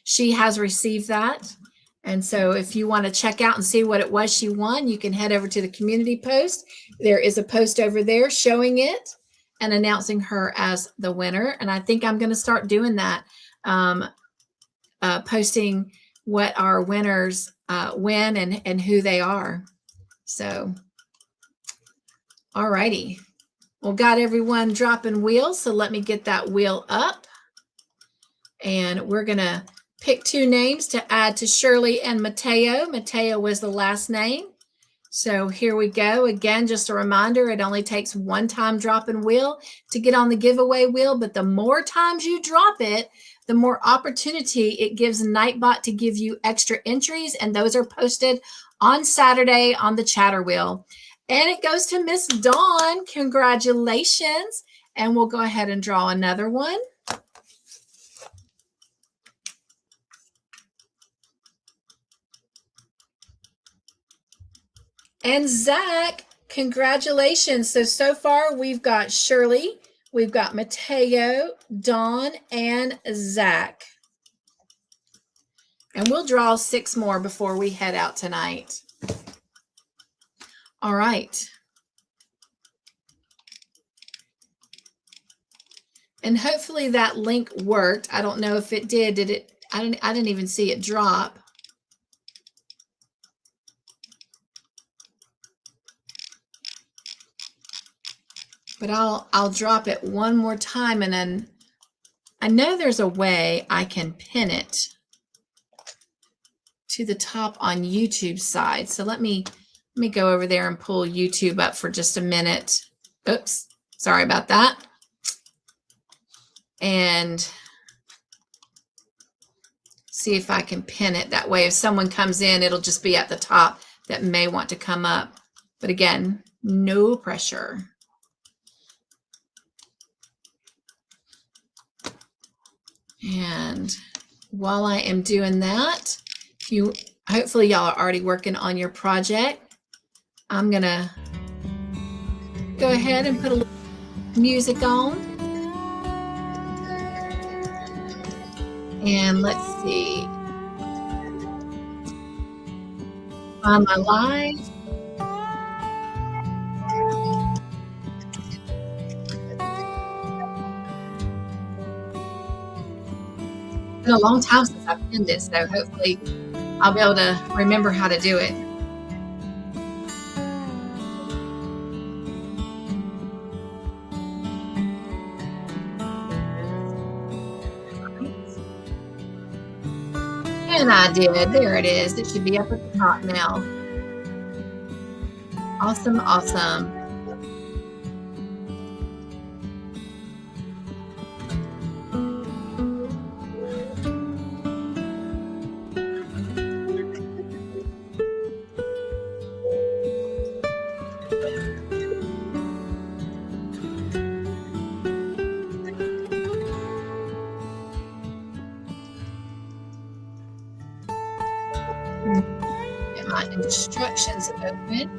she has received that. And so if you want to check out and see what it was she won, you can head over to the community post. There is a post over there showing it and announcing her as the winner. And I think I'm going to start doing that, posting what our winners win and who they are. So, all righty. Well, got everyone dropping wheels. So let me get that wheel up. And we're going to pick 2 names to add to Shirley and Mateo. Mateo was the last name. So here we go. Again, just a reminder, it only takes 1 time dropping wheel to get on the giveaway wheel, but the more times you drop it, the more opportunity it gives Nightbot to give you extra entries, and those are posted on Saturday on the chatter wheel. And it goes to Miss Dawn. Congratulations. And we'll go ahead and draw another one. And Zach, congratulations. So far we've got Shirley, we've got Mateo, Dawn, and Zach. And we'll draw 6 more before we head out tonight. All right. And hopefully that link worked. I don't know if it did. Did it? I didn't even see it drop. But I'll drop it one more time, and then I know there's a way I can pin it to the top on YouTube's side. So let me go over there and pull YouTube up for just a minute. Oops, sorry about that. And see if I can pin it that way. If someone comes in, it'll just be at the top that may want to come up. But again, no pressure. And while I am doing that, hopefully y'all are already working on your project. I'm gonna go ahead and put a little music on. And let's see. Find my live. It's been a long time since I've pinned it, so hopefully I'll be able to remember how to do it. And I did. There it is. It should be up at the top now. Awesome, awesome. Get my instructions open.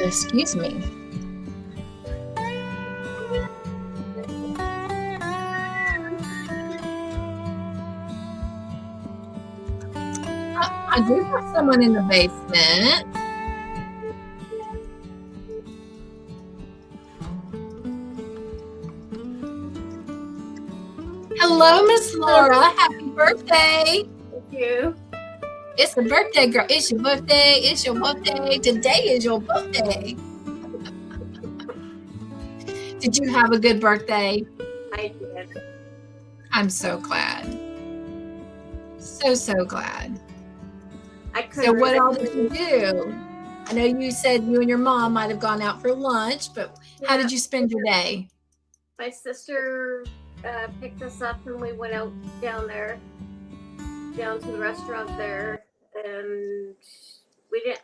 Excuse me. I I do have someone in the basement. Hello, Miss Laura. Happy birthday. Thank you. It's a birthday, girl. It's your birthday. It's your birthday. Today is your birthday. Did you have a good birthday? I did. I'm so glad. So glad. So what all did you do? I know you said you and your mom might have gone out for lunch, but how did you spend your day? My sister picked us up and we went out down to the restaurant there, and we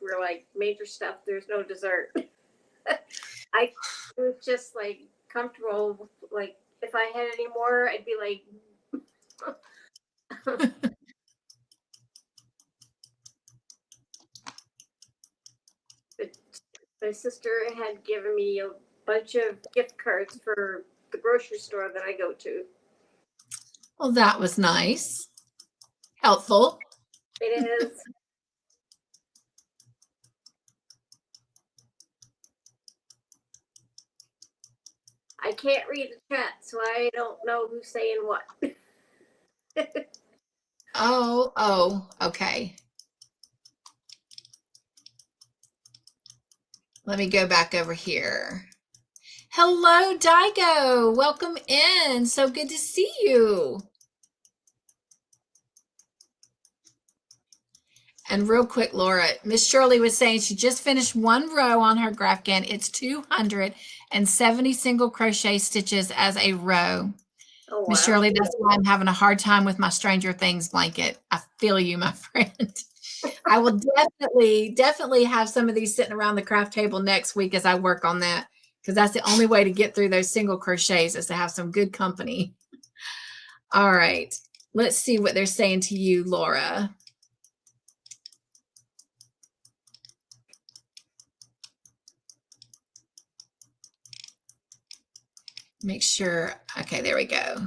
were like, major stuff, there's no dessert. I was just like comfortable, like if I had any more, I'd be like but my sister had given me a bunch of gift cards for the grocery store that I go to. Well, that was nice. Helpful. It is. I can't read the chat, so I don't know who's saying what. Oh, okay. Let me go back over here. Hello, Daigo. Welcome in. So good to see you. And real quick, Laura, Miss Shirley was saying she just finished one row on her Grafgan. It's 270 single crochet stitches as a row. Oh, wow. Miss Shirley, that's why I'm having a hard time with my Stranger Things blanket. I feel you, my friend. I will definitely have some of these sitting around the craft table next week as I work on that, because that's the only way to get through those single crochets is to have some good company. All right, let's see what they're saying to you, Laura. Make sure. Okay, there we go.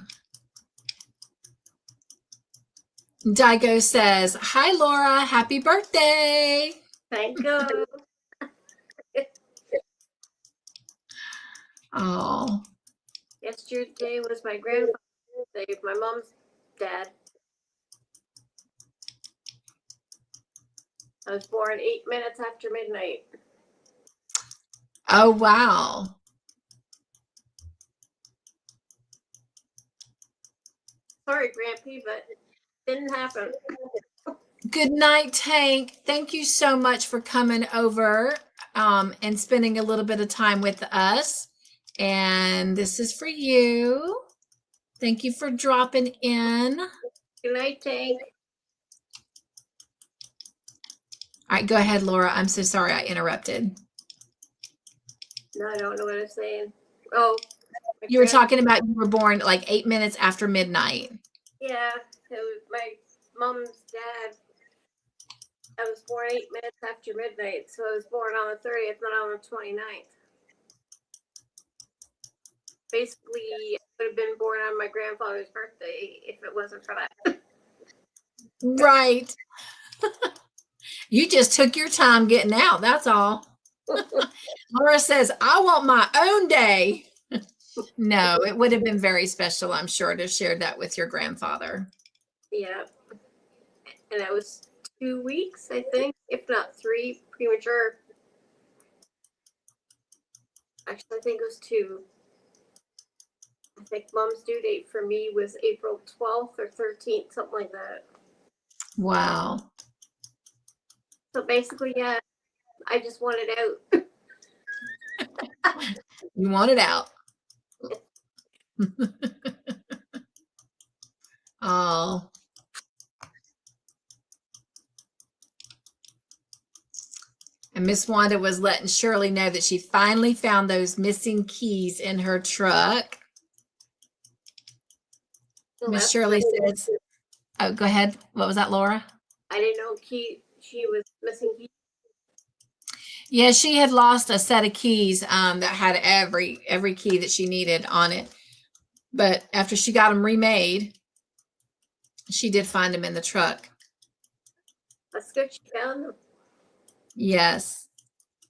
Daigo says, hi, Laura. Happy birthday. Thank you. Oh. Yesterday was my grandfather's birthday, my mom's dad. I was born 8 minutes after midnight. Oh, wow. Sorry, Grampy, but it didn't happen. Good night, Tank. Thank you so much for coming over and spending a little bit of time with us. And this is for you. Thank you for dropping in. Good night, Tank. All right, go ahead, Laura. I'm so sorry I interrupted. No, I don't know what I'm saying. Oh. You were talking about you were born like 8 minutes after midnight. Yeah, it was my mom's dad. I was born 8 minutes after midnight, so I was born on the 30th, not on the 29th. Basically, I would have been born on my grandfather's birthday if it wasn't for that. Right. You just took your time getting out, that's all. Laura says, I want my own day. No, it would have been very special, I'm sure, to share that with your grandfather. Yeah. And I was 2 weeks, I think, if not 3, premature. Actually, I think it was 2. I think mom's due date for me was April 12th or 13th, something like that. Wow. So basically, yeah, I just wanted out. You wanted out. Oh. And Miss Wanda was letting Shirley know that she finally found those missing keys in her truck. Well, Miss Shirley says, oh, go ahead. What was that, Laura? I didn't know she was missing keys. Yeah, she had lost a set of keys that had every key that she needed on it. But after she got them remade, she did find them in the truck. That's good you found them. Yes.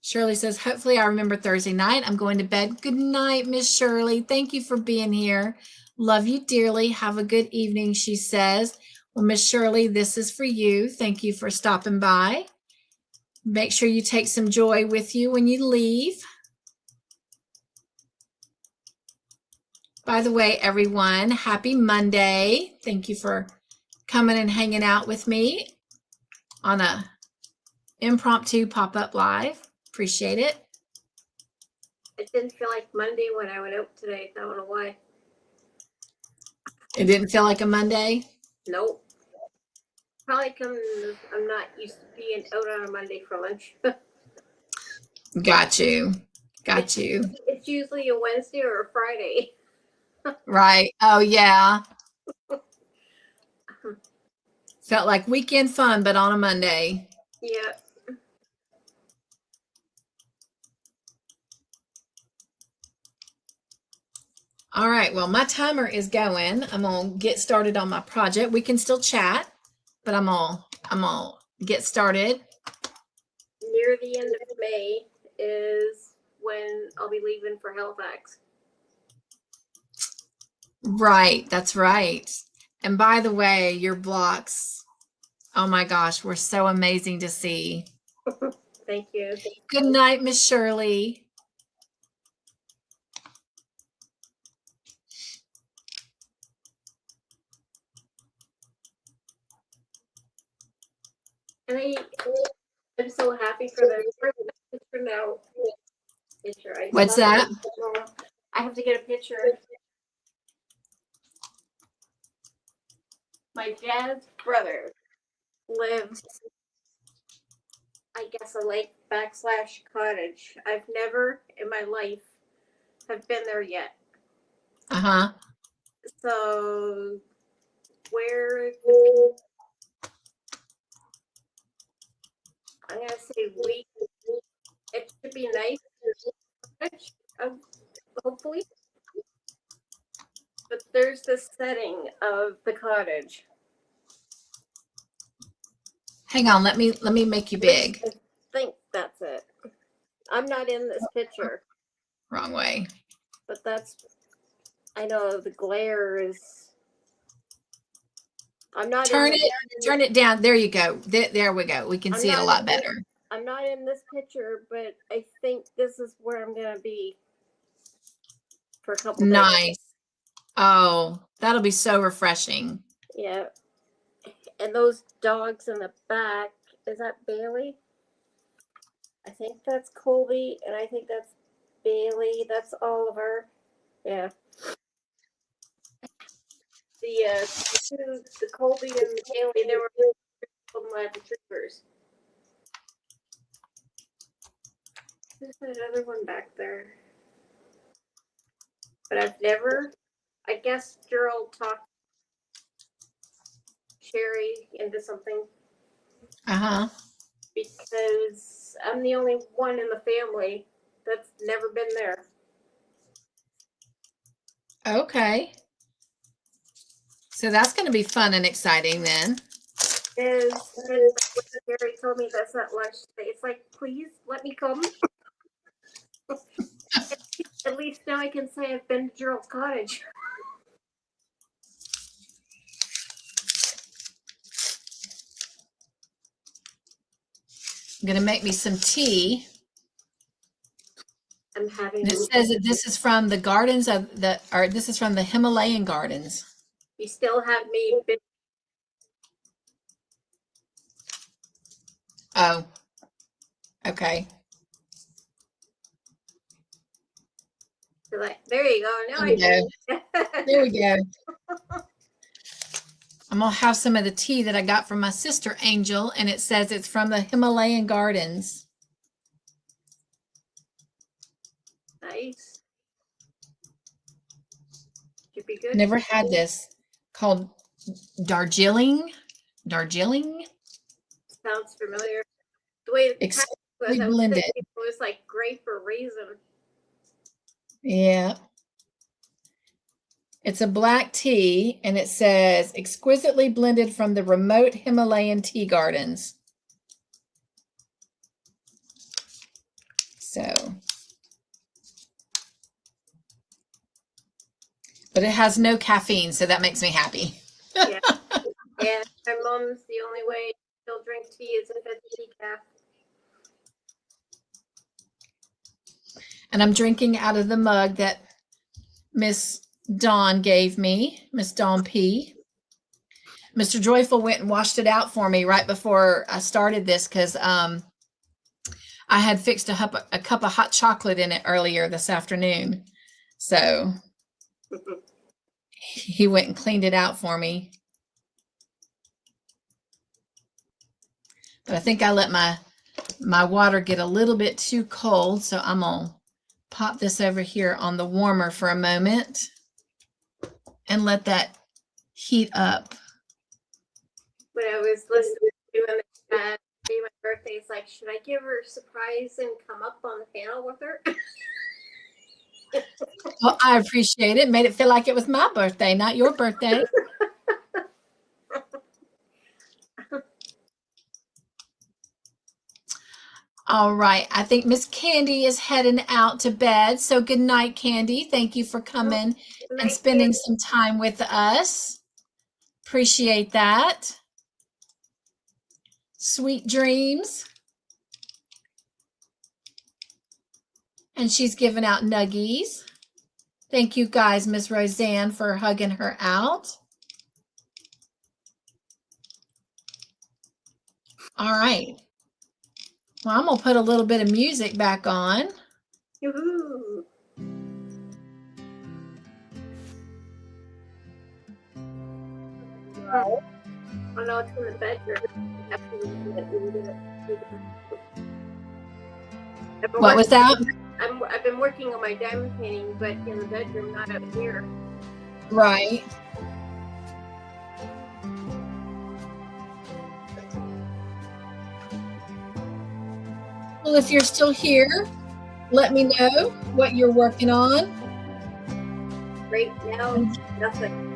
Shirley says, hopefully I remember Thursday night. I'm going to bed. Good night, Miss Shirley. Thank you for being here. Love you dearly. Have a good evening, she says. Well, Miss Shirley, this is for you. Thank you for stopping by. Make sure you take some joy with you when you leave. By the way, everyone, happy Monday. Thank you for coming and hanging out with me on a impromptu pop-up live. Appreciate it. It didn't feel like Monday when I went out today. I don't know why. It didn't feel like a Monday? Nope. Probably because I'm not used to being out on a Monday for lunch. Got you. Got you. It's usually a Wednesday or a Friday. Right. Oh, yeah. Felt like weekend fun, but on a Monday. Yeah. All right. Well, my timer is going. I'm going to get started on my project. We can still chat, but I'm going to get started. Near the end of May is when I'll be leaving for Halifax. Right. That's right. And by the way, your blocks, oh my gosh, were so amazing to see. Thank you. Good night, Miss Shirley. And I'm so happy for the picture now. Picture. What's that? I have to get a picture. My dad's brother lives, I guess, a lake / cottage. I've never in my life have been there yet. Uh-huh. So where I'm gonna say it should be nice, hopefully. But there's the setting of the cottage. Hang on, let me make you big. I think that's it. I'm not in this picture. Wrong way. But I know the glare is. I'm not. Turn it down. There you go. There we go. We can see it a lot better. I'm not in this picture, but I think this is where I'm gonna be for a couple days. Nice. Oh, that'll be so refreshing. Yeah. And those dogs in the back, is that Bailey? I think that's Colby, and I think that's Bailey. That's Oliver. Yeah. The Colby and the Bailey, they were Lab retrievers. There's another one back there. But I've never, I guess Gerald talked Sherry into something. Uh-huh. Because I'm the only one in the family that's never been there. Okay. So that's going to be fun and exciting then. Sherry told me that's not lunch today. It's like, please let me come. At least now I can say I've been to Gerald's cottage. I'm going to make me some tea. I'm having. And it says that this is from the gardens of this is from the Himalayan gardens. You still have me. Oh, okay. Like, there you go. Now There we go. I'm going to have some of the tea that I got from my sister Angel, and it says it's from the Himalayan gardens. Nice. Should be good. Never had this. Called Darjeeling. Darjeeling. Sounds familiar. The way it was, blended. It was like grape or raisin. Yeah. It's a black tea, and it says exquisitely blended from the remote Himalayan tea gardens. So, but it has no caffeine, so that makes me happy. Yeah. Yeah, my mom's the only way she'll drink tea is if it's decaf. And I'm drinking out of the mug that Miss Dawn gave me, Miss Dawn P. Mr. Joyful went and washed it out for me right before I started this because I had fixed a cup of hot chocolate in it earlier this afternoon. So he went and cleaned it out for me. But I think I let my water get a little bit too cold, so I'm gonna pop this over here on the warmer for a moment and let that heat up. When I was listening to him at my birthday, it's like, should I give her a surprise and come up on the panel with her? Well, I appreciate it. Made it feel like it was my birthday, not your birthday. All right. I think Miss Candy is heading out to bed. So good night, Candy. Thank you for coming and spending some time with us. Appreciate that. Sweet dreams. And she's giving out nuggies. Thank you guys, Miss Roseanne, for hugging her out. All right. Well, I'm going to put a little bit of music back on. Yoo-hoo. Oh no, it's in the bedroom. What was that? I've been working on my diamond painting, but in the bedroom, not up here. Right. Well, if you're still here, let me know what you're working on. Right now, nothing.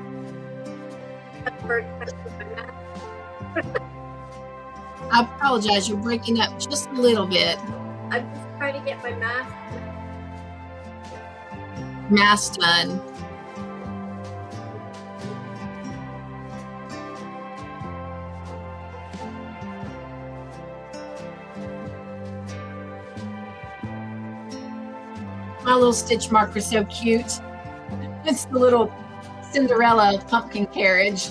I apologize. You're breaking up just a little bit. I'm just trying to get my Mask done. My little stitch marker is so cute. It's the little Cinderella pumpkin carriage.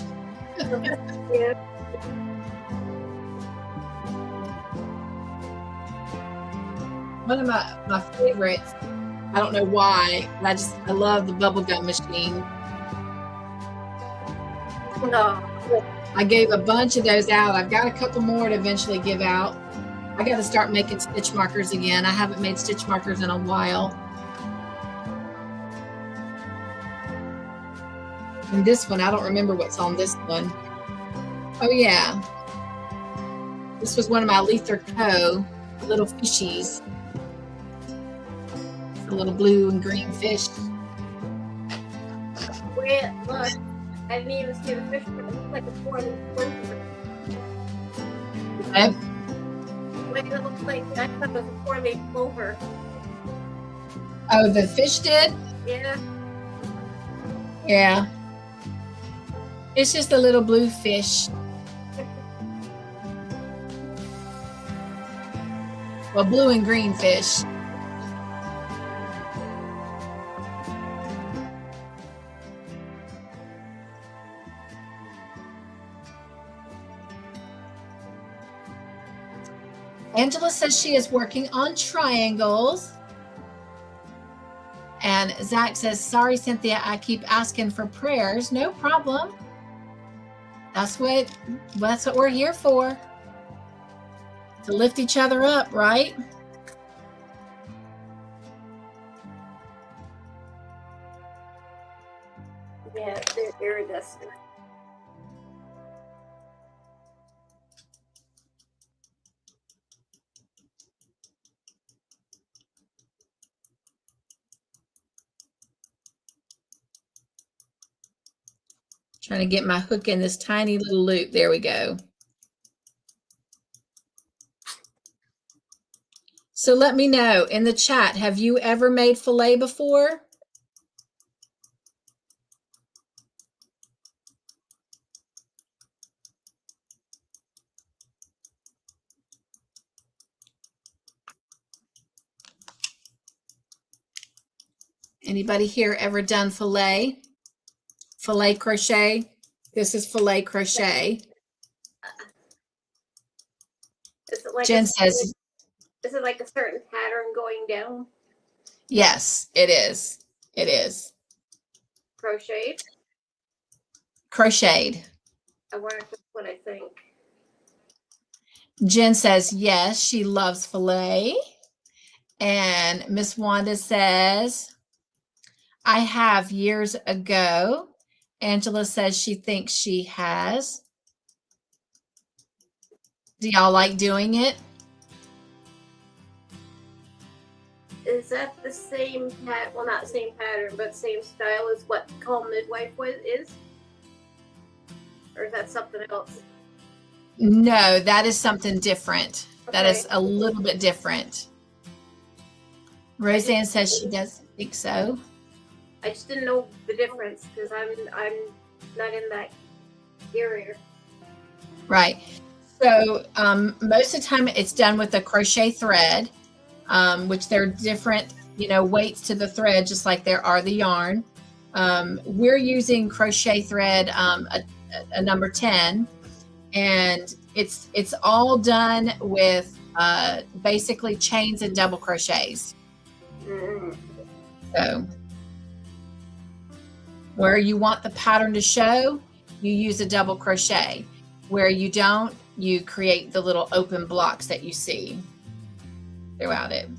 Yeah. One of my favorites, I don't know why, but I love the bubblegum machine. No. I gave a bunch of those out. I've got a couple more to eventually give out. I got to start making stitch markers again. I haven't made stitch markers in a while. And this one, I don't remember what's on this one. Oh yeah. This was one of my Lether Co. little fishies. The little blue and green fish. Wait, look. I didn't even see the fish, but it looks like a four-leaf clover. Okay. Wait, it looks like I thought it was a four-leaf clover. Oh, the fish did? Yeah. Yeah. It's just a little blue fish. Well, blue and green fish. Angela says she is working on triangles. And Zach says, sorry, Cynthia, I keep asking for prayers. No problem. That's what we're here for. To lift each other up, right? Yeah, they're iridescent. Trying to get my hook in this tiny little loop. There we go. So let me know in the chat, have you ever made filet before? Anybody here ever done filet? Filet crochet? This is filet crochet. Is it like Jen says, is it like a certain pattern going down? yes, it is. It is. Crocheted? Crocheted. I wonder if that's what I think. Jen says, yes, she loves filet. And Miss Wanda says, I have years ago. Angela says she thinks she has. Do y'all like doing it? Is that the same well, not same pattern, but same style as what Call Midwife is? Or is that something else? No, that is something different. Okay. That is a little bit different. Roseanne says she doesn't think so. I just didn't know the difference because I'm not in that area. Right. So most of the time it's done with a crochet thread, which there are different, weights to the thread, just like there are the yarn. We're using crochet thread, a number 10, and it's all done with basically chains and double crochets. So where you want the pattern to show, you use a double crochet. Where you don't, you create the little open blocks that you see throughout it.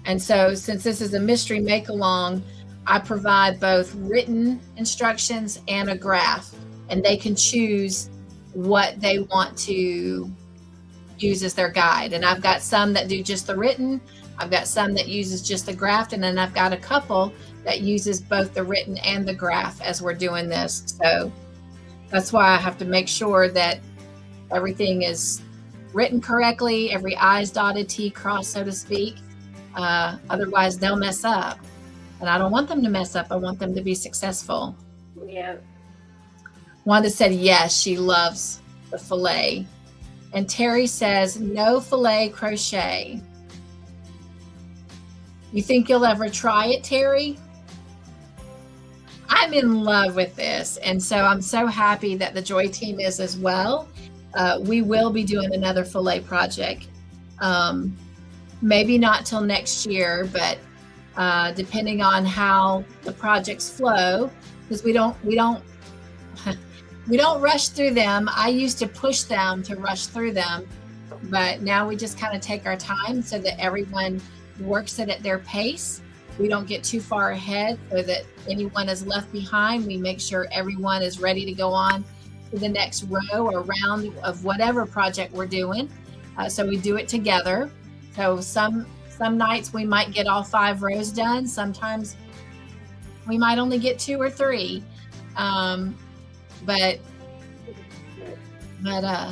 And so since this is a mystery make-along, I provide both written instructions and a graph, and they can choose what they want to use as their guide. And I've got some that do just the written, I've got some that uses just the graph, and then I've got a couple that uses both the written and the graph as we're doing this. So that's why I have to make sure that everything is written correctly, every I's dotted, T crossed, so to speak. Otherwise they'll mess up, and I don't want them to mess up. I want them to be successful. Yeah. Wanda said yes, she loves the filet. And Terry says no filet crochet. You think you'll ever try it, Terry? I'm in love with this, and so I'm so happy that the Joy team is as well. We will be doing another filet project. Maybe not till next year, but depending on how the projects flow, because we don't rush through them. I used to push them to rush through them, but now we just kind of take our time so that everyone works it at their pace. We don't get too far ahead so that anyone is left behind. We make sure everyone is ready to go on to the next row or round of whatever project we're doing. So we do it together. So some nights we might get all 5 rows done. Sometimes we might only get 2 or 3. But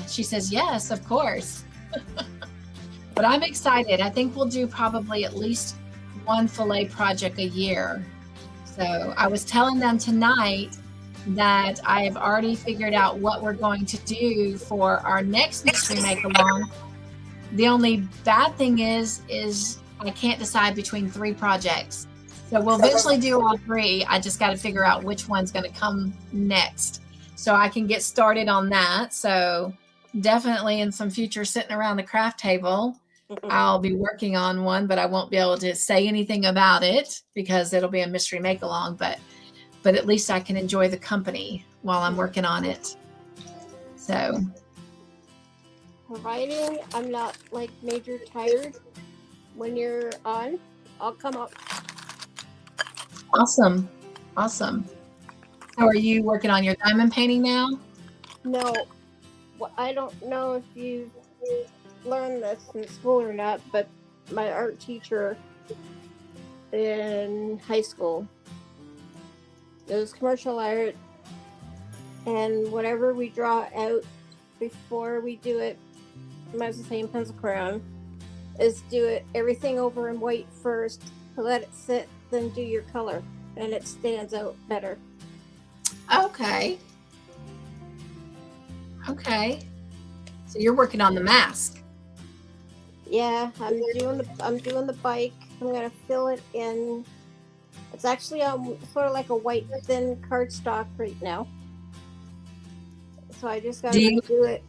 she says, yes, of course. But I'm excited. I think we'll do probably at least 1 filet project a year. So I was telling them tonight that I have already figured out what we're going to do for our next mystery make-along. The only bad thing is I can't decide between 3 projects. So we'll eventually do all 3. I just got to figure out which one's going to come next, so I can get started on that. So definitely in some future sitting around the craft table, I'll be working on one, but I won't be able to say anything about it because it'll be a mystery make-along, but at least I can enjoy the company while I'm working on it. So providing I'm not like major tired when you're on, I'll come up. Awesome. So are you working on your diamond painting now? No. Well, I don't know if you've learned this in school or not, but my art teacher in high school, it was commercial art, and whatever we draw out before we do it might as well say in pencil crayon, is do it everything over in white first, let it sit, then do your color, and it stands out better. Okay. Okay. So you're working on the mask. Yeah, I'm doing the bike. I'm gonna fill it in. It's actually sort of like a white thin cardstock right now. So I just gotta redo it.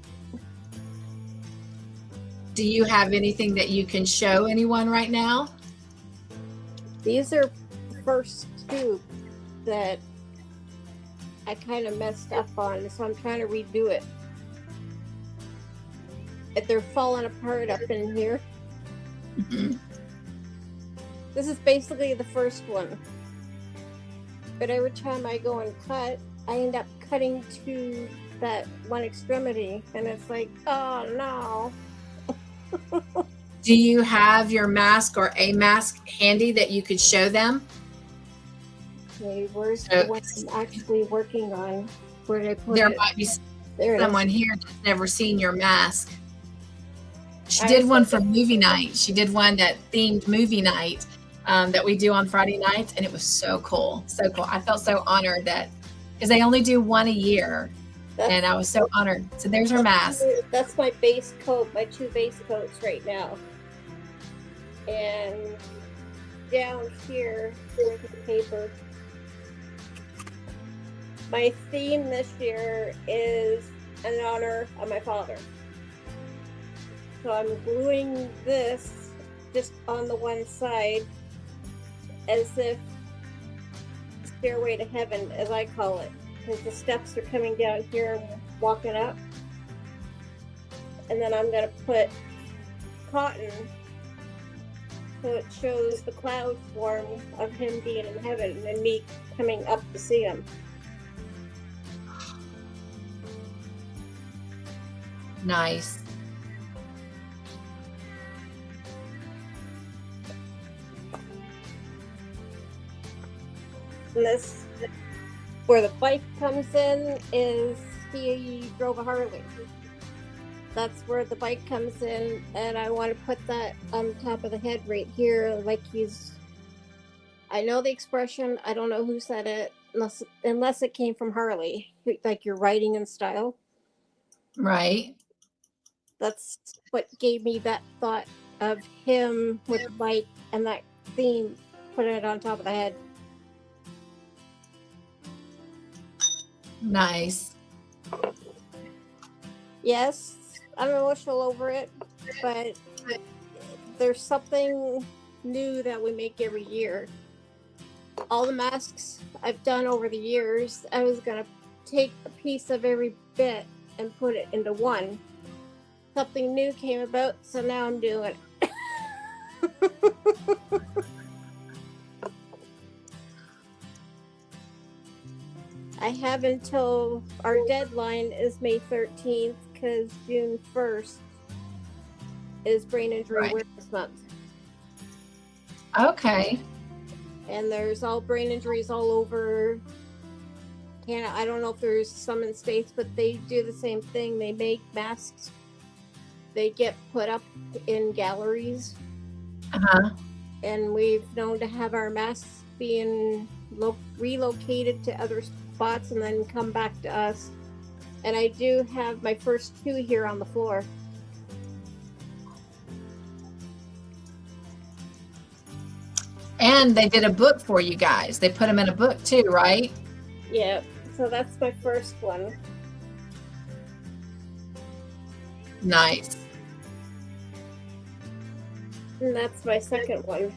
Do you have anything that you can show anyone right now? These are the first two that I kind of messed up on, so I'm trying to redo it. If they're falling apart up in here. Mm-hmm. This is basically the first one. But every time I go and cut, I end up cutting to that one extremity, and it's like, oh no. Do you have your mask or a mask handy that you could show them? Okay, where's the one I'm actually working on? Where did I put there it? Might be There someone here that's never seen your mask. She did one for movie night. She did one that themed movie night that we do on Friday nights, and it was so cool. So cool. I felt so honored that, because they only do one a year, and I was so honored. So there's her mask. That's my base coat, my 2 base coats right now. And down here, look at the paper. My theme this year is in honor of my father. So I'm gluing this just on the one side as if stairway to heaven, as I call it, because the steps are coming down here and walking up. And then I'm going to put cotton so it shows the cloud form of him being in heaven and me coming up to see him. Nice. And this, where the bike comes in, is he drove a Harley. That's where the bike comes in, and I want to put that on top of the head right here, like he's, I know the expression, I don't know who said it, unless it came from Harley, like your writing in style. Right. That's what gave me that thought of him with the bike and that theme, putting it on top of the head. Nice. Yes, I'm emotional over it, but there's something new that we make every year. All the masks I've done over the years, I was going to take a piece of every bit and put it into one. Something new came about, so now I'm doing it. I have until our deadline is May 13th, because June 1st is Brain Injury Awareness Month. Okay. And there's all brain injuries all over Canada. I don't know if there's some in States, but they do the same thing. They make masks. They get put up in galleries. Uh-huh. And we've known to have our masks being relocated to other spots and then come back to us. And I do have my first 2 here on the floor. And they did a book for you guys. They put them in a book too, right? Yeah, so that's my first one. Nice. And that's my second one.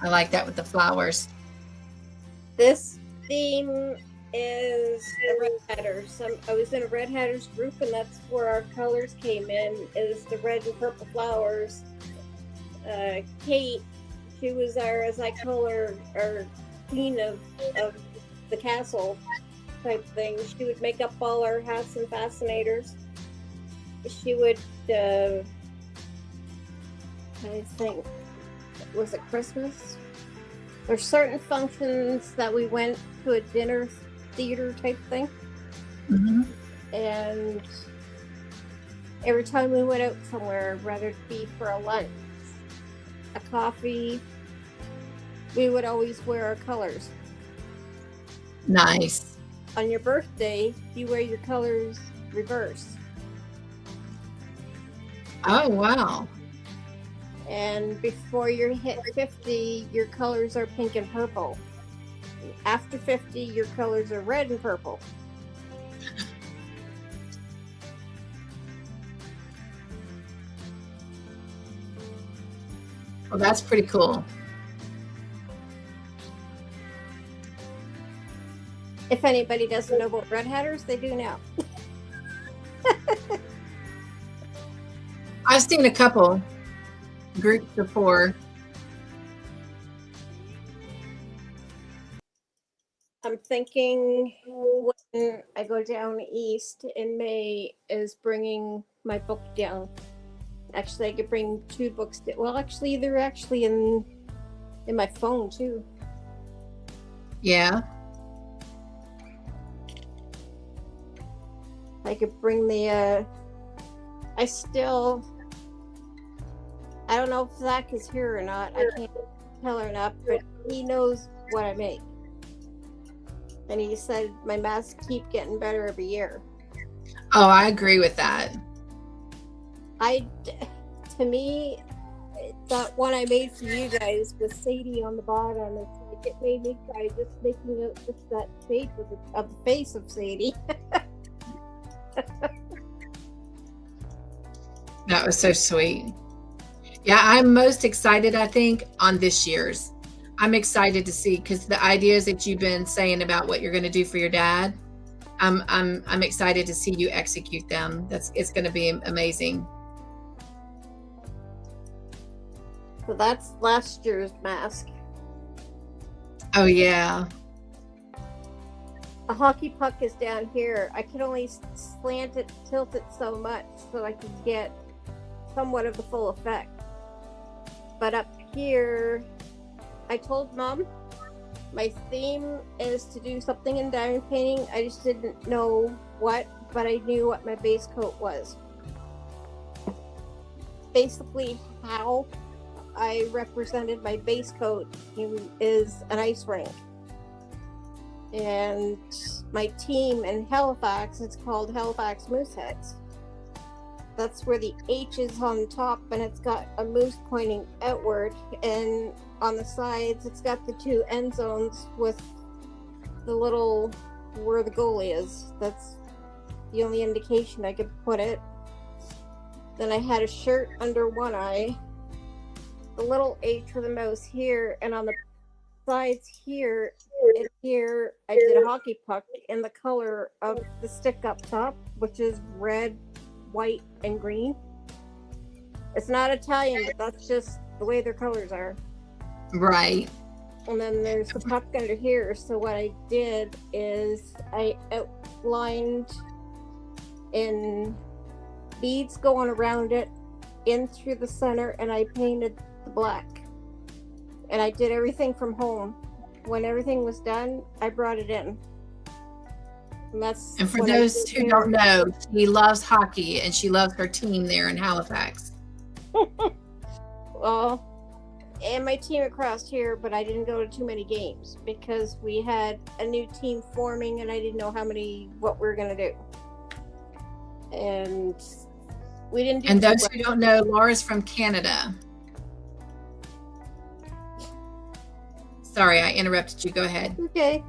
I like that with the flowers. This theme is the Red Hatters. I was in a Red Hatters group, and that's where our colors came in, is the red and purple flowers. Kate, she was our, as I call her, our queen of the castle type thing. She would make up all our hats and fascinators. She would, I think, was it Christmas? There's certain functions that we went to a dinner theater type thing. Mm-hmm. And every time we went out somewhere, whether it be for a lunch, a coffee, we would always wear our colors. Nice. On your birthday, you wear your colors reversed. Oh, wow. And before you hit 50, your colors are pink and purple. After 50, your colors are red and purple. Well, that's pretty cool. If anybody doesn't know about Red Hatters, they do now. I've seen a couple groups before. I'm thinking when I go down east in May is bringing my book down. Actually, I could bring 2 books. Well, actually, they're actually in my phone too. Yeah. I could bring the. I don't know if Zach is here or not. I can't tell or not, but he knows what I make. And he said my masks keep getting better every year. Oh, I agree with that. To me, that one I made for you guys with Sadie on the bottom, it's like it made me cry just making out just that shape of the face of Sadie. That was so sweet. Yeah, I'm most excited, I think, on this year's. I'm excited to see, because the ideas that you've been saying about what you're going to do for your dad, I'm excited to see you execute them. It's going to be amazing. So that's last year's mask. Oh yeah. A hockey puck is down here. I can only tilt it so much so I can get somewhat of the full effect. But up here, I told Mom my theme is to do something in diamond painting. I just didn't know what, but I knew what my base coat was. Basically, how I represented my base coat is an ice rink. And my team in Halifax, it's called Halifax Mooseheads. That's where the H is on top, and it's got a moose pointing outward, and on the sides it's got the 2 end zones with the little where the goalie is. That's the only indication I could put it. Then I had a shirt under one eye, the little H with a mouse here, and on the sides here and here I did a hockey puck in the color of the stick up top, which is red, white, and green. It's not Italian, but that's just the way their colors are. Right. And then there's the puck under here. So what I did is I outlined in beads going around it in through the center, and I painted the black. And I did everything from home. When everything was done, I brought it in. And for those who don't know, she loves hockey and she loves her team there in Halifax. Well, and my team across here, but I didn't go to too many games because we had a new team forming and I didn't know what we were going to do. And we didn't do. And those who don't know, Laura's from Canada. Sorry, I interrupted you. Go ahead. Okay.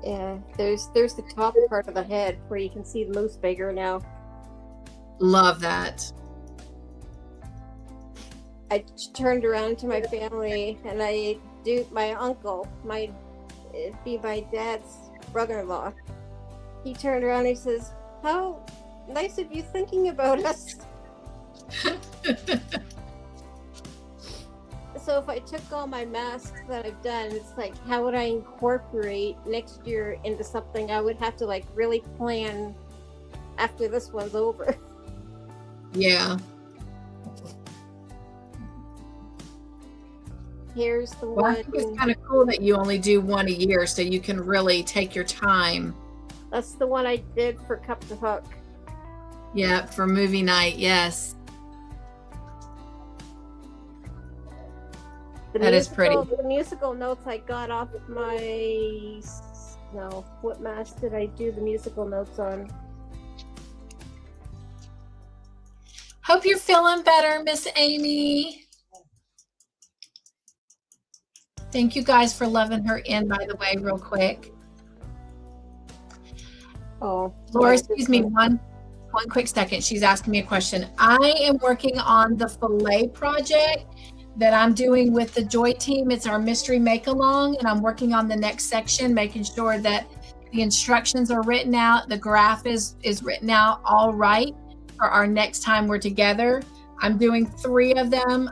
Yeah, there's the top part of the head where you can see the moose bigger now. Love that. I turned around to my family and my uncle, it'd be my dad's brother-in-law. He turned around and he says, "How nice of you thinking about us." So if I took all my masks that I've done, it's like, how would I incorporate next year into something? I would have to really plan after this one's over. Yeah. Here's the Well, one. I think it's kind of cool that you only do one a year, so you can really take your time That's the one I did for Cup to Hook. Yeah, for movie night. Yes. That is pretty. The musical notes I got off my... No, what mask did I do the musical notes on? Hope you're feeling better, Miss Amy. Thank you guys for loving her in, by the way, real quick. Oh, Laura, excuse me one quick second. She's asking me a question. I am working on the fillet project that I'm doing with the Joy team. It's our mystery make along, and I'm working on the next section, making sure that the instructions are written out, the graph is written out all right for our next time we're together. I'm doing 3 of them.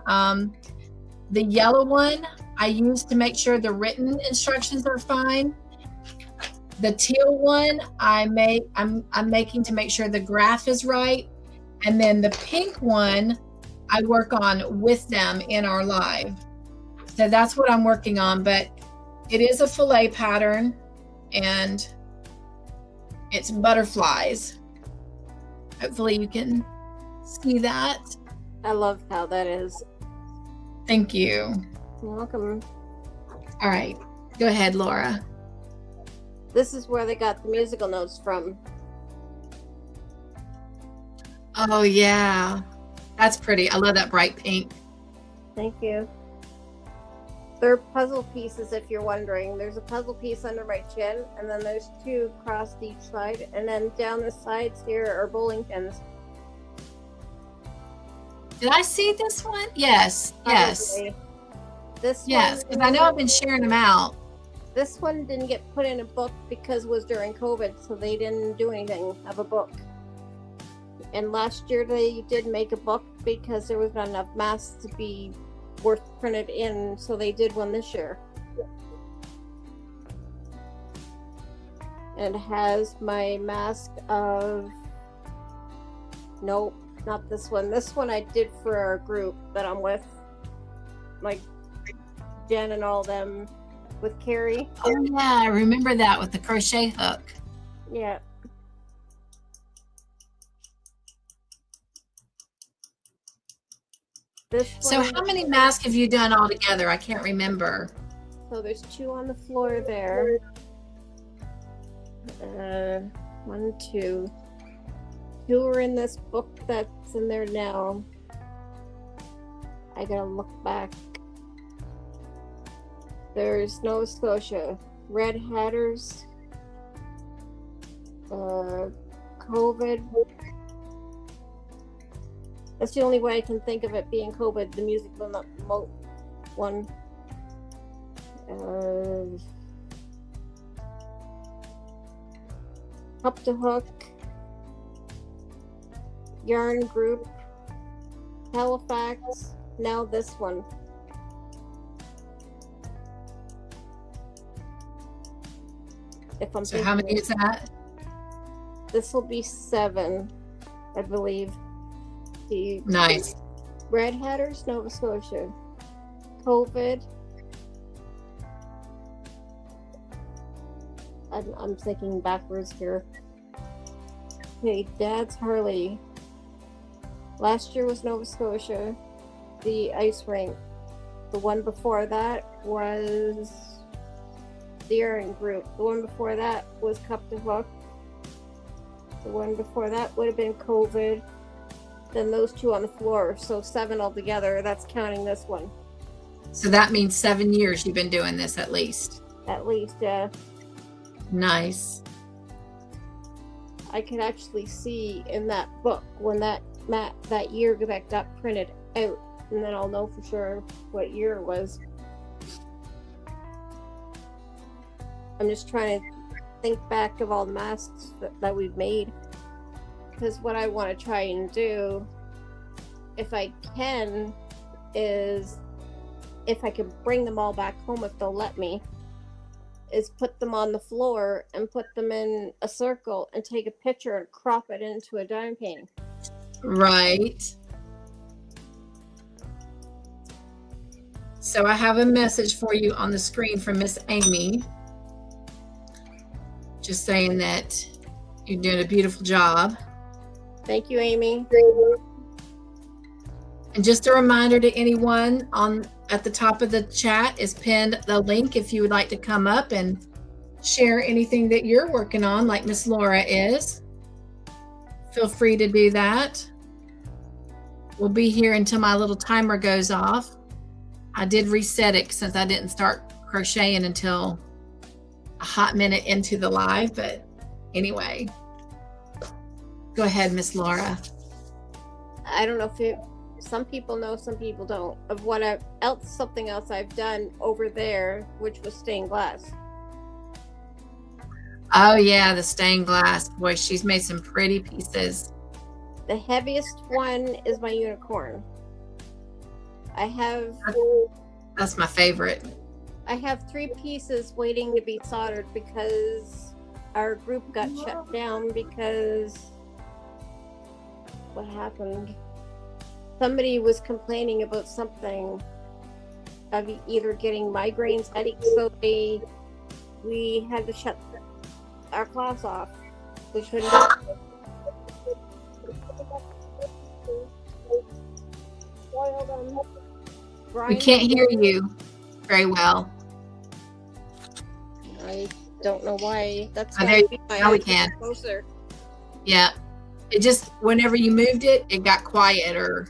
The yellow one I use to make sure the written instructions are fine. The teal one I'm making to make sure the graph is right. And then the pink one I work on with them in our live. So that's what I'm working on, but it is a fillet pattern and it's butterflies. Hopefully you can see that. I love how that is. Thank you. You're welcome. All right, go ahead, Laura. This is where they got the musical notes from. Oh yeah, that's pretty. I love that bright pink. Thank you. They're puzzle pieces, if you're wondering. There's a puzzle piece under my chin, and then there's 2 across each side, and then down the sides here are bowling pins. Did I see this one? Yes, yes. Probably. This yes, because I know I've been sharing them out. This one didn't get put in a book because it was during COVID, so they didn't do anything of a book. And last year they did make a book because there was not enough masks to be worth printed in, so they did one this year. And it has my mask of... Nope, not this one. This one I did for our group that I'm with. Like Jen and all them with Carrie. Oh yeah, I remember that with the crochet hook. Yeah. So how many masks have you done all together? I can't remember. So there's 2 on the floor there. 1, 2. 2 are in this book that's in there now. I gotta look back. There's Nova Scotia, Red Hatters, COVID. That's the only way I can think of it being COVID, the musical one. Up to Hook, Yarn Group, Halifax, now this one. If I'm so how many is that? This will be 7, I believe. The nice. Red Hatters, Nova Scotia. COVID. I'm thinking backwards here. Okay, Dad's Harley. Last year was Nova Scotia. The ice rink. The one before that was the Yarn Group. The one before that was Cup to Hook. The one before that would have been COVID. Then those 2 on the floor. So 7 altogether. That's counting this one. So that means 7 years you've been doing this at least. At least, yeah. Nice. I could actually see in that book when that year that got printed out, and then I'll know for sure what year it was. I'm just trying to think back of all the masks that we've made, because what I want to try and do, if I can, is if I can bring them all back home, if they'll let me, is put them on the floor and put them in a circle and take a picture and crop it into a dime painting. Right. So I have a message for you on the screen from Miss Amy. Just saying that You're doing a beautiful job. Thank you, Amy. And just a reminder to anyone, at the top of the chat is pinned the link if you would like to come up and share anything that you're working on, like Miss Laura is. Feel free to do that. We'll be here until my little timer goes off. I did reset it since I didn't start crocheting until a hot minute into the live, but anyway. Go ahead, Miss Laura. I don't know if some people know, some people don't, of something else I've done over there, which was stained glass. Oh yeah, the stained glass. Boy, she's made some pretty pieces. The heaviest one is my unicorn. That's my favorite. I have 3 pieces waiting to be soldered because our group got shut down because what happened? Somebody was complaining about something of either getting migraines, headaches, so we had to shut our class off. We shouldn't. We can't hear you very well. I don't know why. That's now we can. Closer. Yeah. It just, whenever you moved it, it got quiet,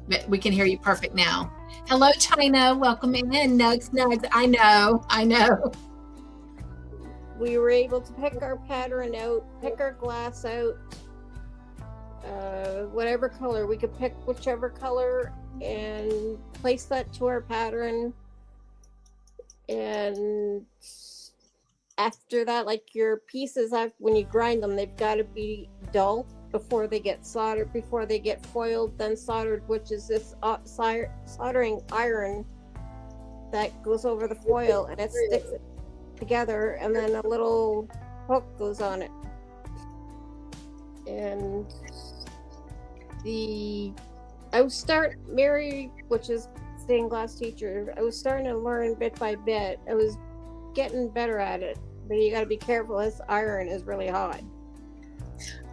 but we can hear you perfect now. Hello, China. Welcome in. Nugs. I know. We were able to pick our pattern out, pick our glass out, whatever color. We could pick whichever color and place that to our pattern. And after that, like your pieces, when you grind them, they've got to be dull before they get soldered, before they get foiled, then soldered, which is this soldering iron that goes over the foil and it sticks it together, and then a little hook goes on it. And Mary, which is stained glass teacher, I was starting to learn bit by bit. I was getting better at it, but you got to be careful. This iron is really hot.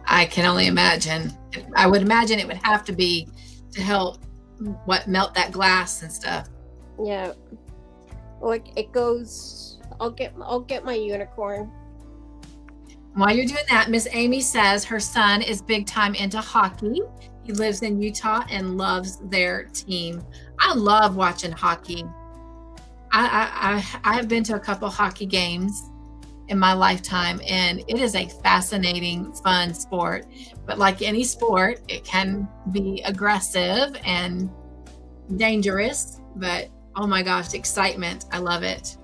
I can only imagine. I would imagine it would have to be to help melt that glass and stuff. Yeah. Like it goes. I'll get my unicorn. While you're doing that, Miss Amy says her son is big time into hockey. He lives in Utah and loves their team. I love watching hockey. I have been to a couple hockey games in my lifetime, and it is a fascinating, fun sport. But like any sport, it can be aggressive and dangerous, but oh my gosh, excitement. I love it.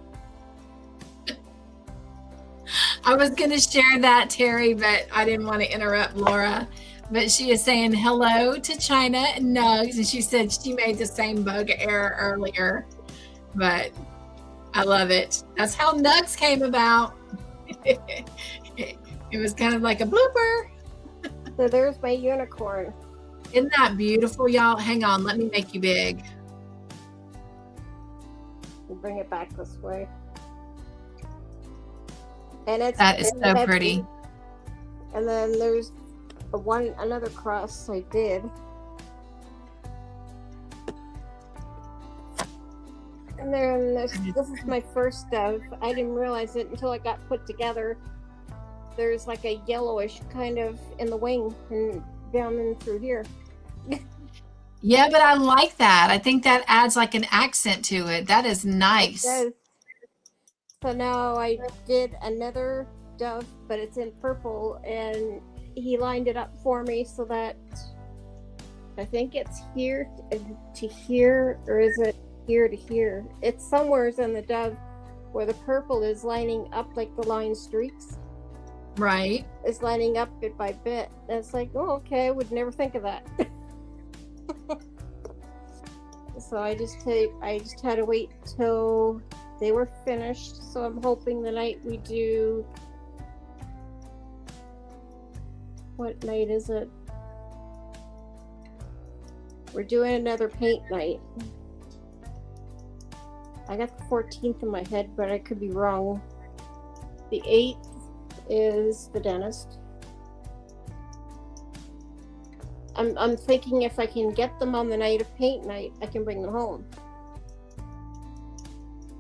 I was going to share that, Terry, but I didn't want to interrupt Laura. But she is saying hello to China and Nugs, and she said she made the same bug error earlier. But I love it. That's how Nugs came about. It was kind of like a blooper. So there's my unicorn. Isn't that beautiful, y'all? Hang on, let me make you big. Bring it back this way. And that is so pretty. And then there's another cross I did. And then this is my first dove. I didn't realize it until it got put together. There's like a yellowish kind of in the wing and down in through here. Yeah, but I like that. I think that adds like an accent to it. That is nice. It does. So now I did another dove, but it's in purple, and he lined it up for me so that I think it's here to here, or is it here to here? It's somewhere in the dove where the purple is lining up like the line streaks. Right. It's lining up bit by bit. And it's like, oh, okay, I would never think of that. So I just had to wait till they were finished. So I'm hoping the night we do. What night is it? We're doing another paint night. I got the 14th in my head, but I could be wrong. The 8th is the dentist. I'm thinking if I can get them on the night of paint night, I can bring them home.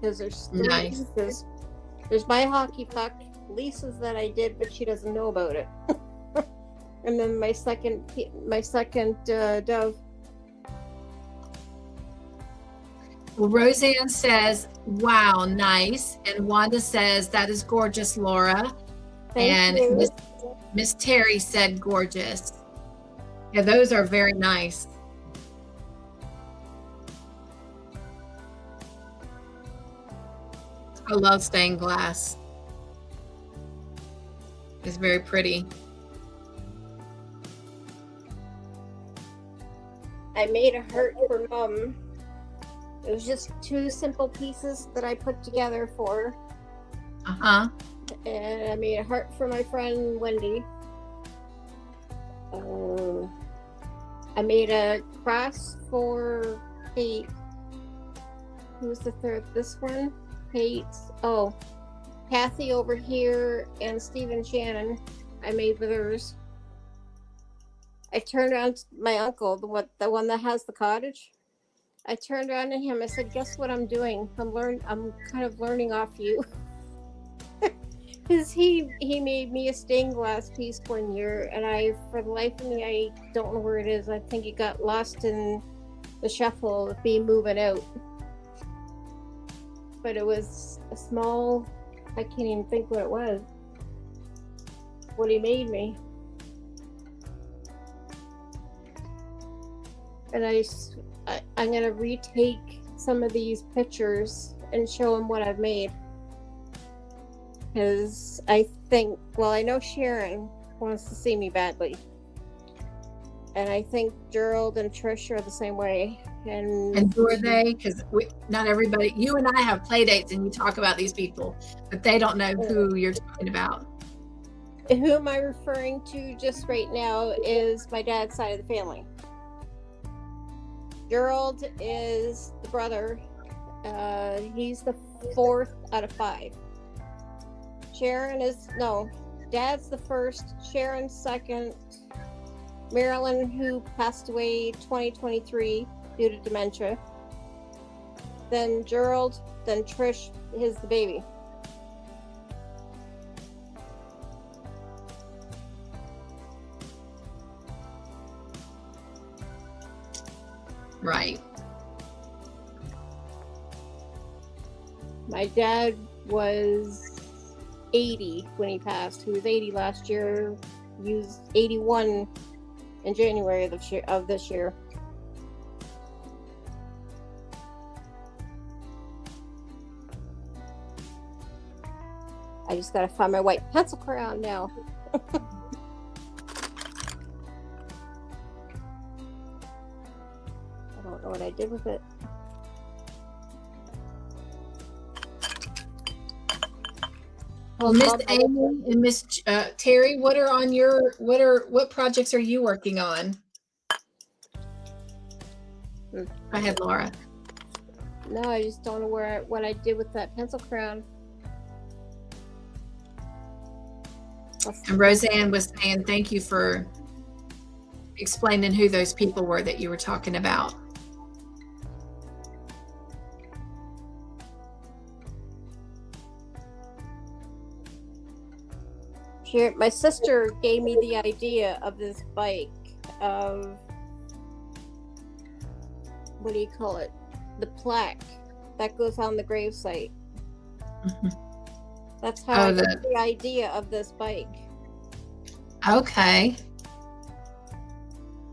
Because there's 3 Nice. pieces. There's my hockey puck, Lisa's that I did, but she doesn't know about it. And then my second dove. Well, Roseanne says, wow, nice. And Wanda says, that is gorgeous, Laura. Thank you. And Miss Terry said, gorgeous. Yeah, those are very nice. I love stained glass. It's very pretty. I made a heart for Mom. It was just 2 simple pieces that I put together for her. Uh-huh. And I made a heart for my friend Wendy. I made a cross for Kate. Who's the third? This one? Kate. Oh, Kathy over here and Stephen Shannon. I made with hers. I turned around to my uncle, the one that has the cottage. I turned around to him. I said, "Guess what I'm doing? I'm kind of learning off you." Because he made me a stained glass piece one year, and for the life of me, I don't know where it is. I think it got lost in the shuffle of me moving out. But it was a small, I can't even think what it was. What he made me. And I'm going to retake some of these pictures and show him what I've made. Because I think, well, I know Sharon wants to see me badly. And I think Gerald and Trish are the same way. And who are they? Because not everybody, you and I have play dates and you talk about these people, but they don't know who you're talking about. Who am I referring to just right now is my dad's side of the family. Gerald is the brother. He's the 4th out of 5. Sharon Dad's the 1st, Sharon's 2nd, Marilyn, who passed away 2023 due to dementia, then Gerald, then Trish is the baby. Right. My dad was 80 when he passed. He was 80 last year. He was 81 in January of this year. I just gotta find my white pencil crayon now. I don't know what I did with it. Well, Miss Amy and Miss Terry, what projects are you working on? Go ahead, Laura. No, I just don't know what I did with that pencil crayon. And Roseanne was saying thank you for explaining who those people were that you were talking about. My sister gave me the idea of this bike of, what do you call it? The plaque that goes on the gravesite. Mm-hmm. That's how I got the idea of this bike. Okay.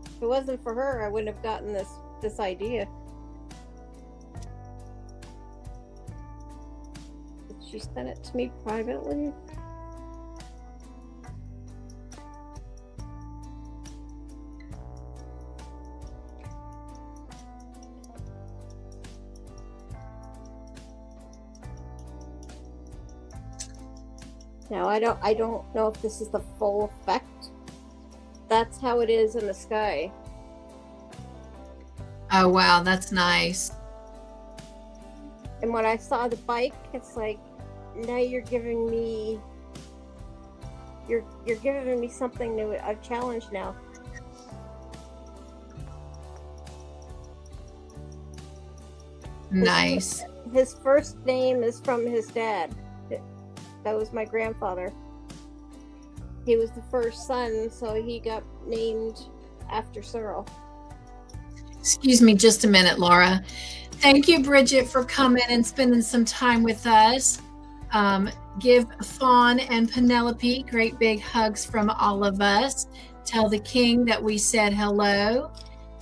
If it wasn't for her, I wouldn't have gotten this idea. Did she send it to me privately? Now I don't know if this is the full effect. That's how it is in the sky. Oh wow, that's nice. And when I saw the bike, it's like, now you're giving me something new, a challenge now. Nice. His first name is from his dad. That was my grandfather. He was the first son, so he got named after Cyril. Excuse me just a minute, Laura. Thank you, Bridget, for coming and spending some time with us. Give Fawn and Penelope great big hugs from all of us. Tell the king that we said hello.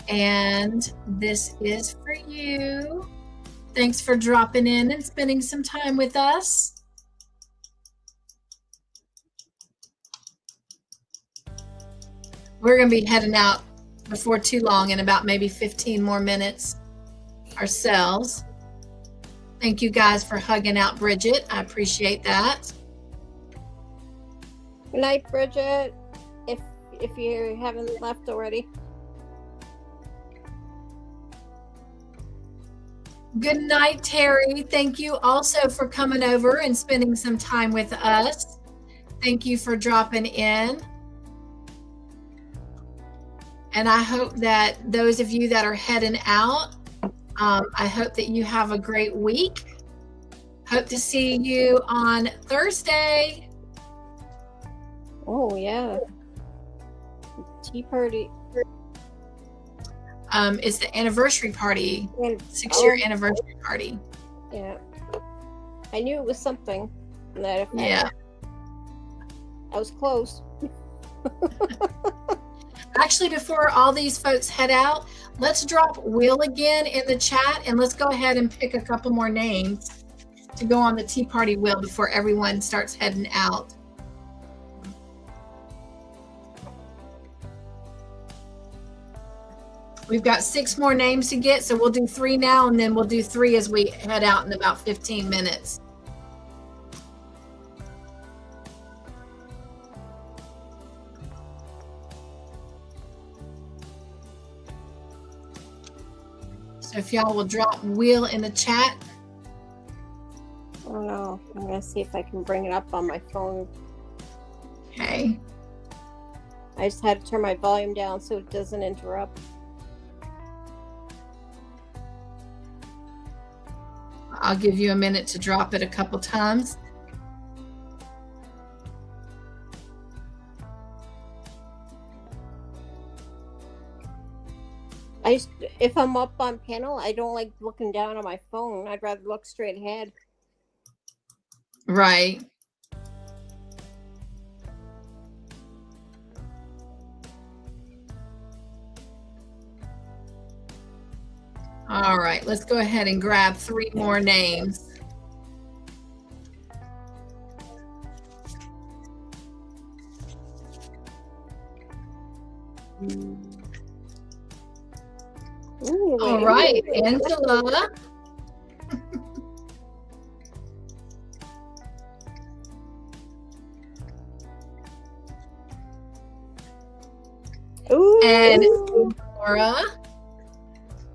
And this is for you. Thanks for dropping in and spending some time with us. We're going to be heading out before too long, in about maybe 15 more minutes ourselves. Thank you guys for hugging out Bridget. I appreciate that. Good night, Bridget, if you haven't left already. Good night, Terry. Thank you also for coming over and spending some time with us. Thank you for dropping in. And I hope that those of you that are heading out, I hope that you have a great week. Hope to see you on Thursday. Oh, yeah. Tea party. It's the anniversary party, 6-year anniversary party. Yeah. I knew it was something. That yeah. I was close. Actually, before all these folks head out, let's drop Will again in the chat, and let's go ahead and pick a couple more names to go on the tea party wheel before everyone starts heading out. We've got 6 more names to get, so we'll do 3 now, and then we'll do 3 as we head out in about 15 minutes. So if y'all will drop Will in the chat. Oh no, I'm gonna see if I can bring it up on my phone. Okay. I just had to turn my volume down so it doesn't interrupt. I'll give you a minute to drop it a couple times. If I'm up on panel, I don't like looking down on my phone. I'd rather look straight ahead. Right. All right, let's go ahead and grab 3 more names. Ooh, All right, Angela. Ooh. And Laura.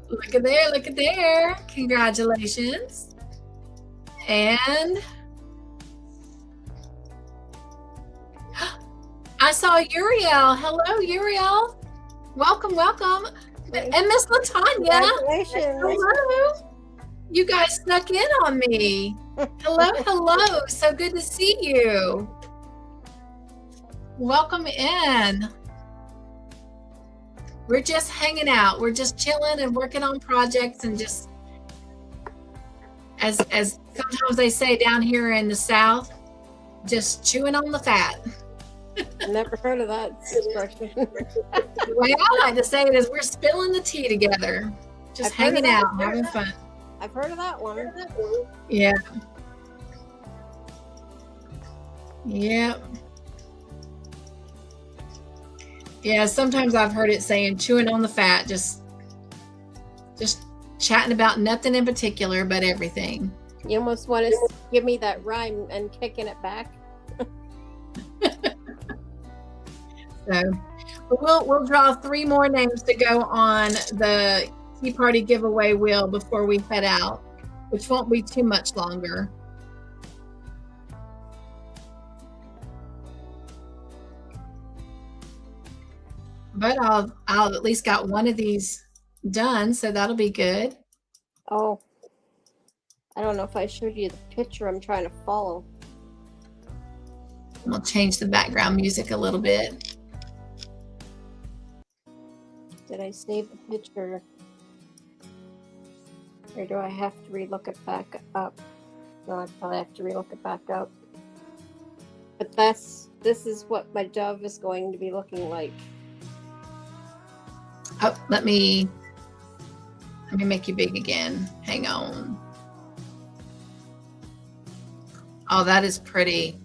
Look at there, look at there. Congratulations. And I saw Uriel. Hello, Uriel. Welcome, welcome. And Miss LaTanya. Congratulations. Hello. You guys snuck in on me. Hello, hello. So good to see you. Welcome in. We're just hanging out. We're just chilling and working on projects and just, as sometimes they say down here in the South, just chewing on the fat. Never heard of that expression. The way I like to say it is we're spilling the tea together, just hanging out, having fun. I've heard of that one. Yeah. Yep. Yeah, sometimes I've heard it saying chewing on the fat, just chatting about nothing in particular, but everything. You almost want to give me that rhyme and kicking it back. So we'll draw 3 more names to go on the Tea Party giveaway wheel before we head out, which won't be too much longer. But I'll at least got one of these done, so that'll be good. Oh, I don't know if I showed you the picture I'm trying to follow. We'll change the background music a little bit. Did I save the picture? Or do I have to relook it back up? No, I probably have to relook it back up. But this is what my dove is going to be looking like. Oh, let me make you big again. Hang on. Oh, that is pretty.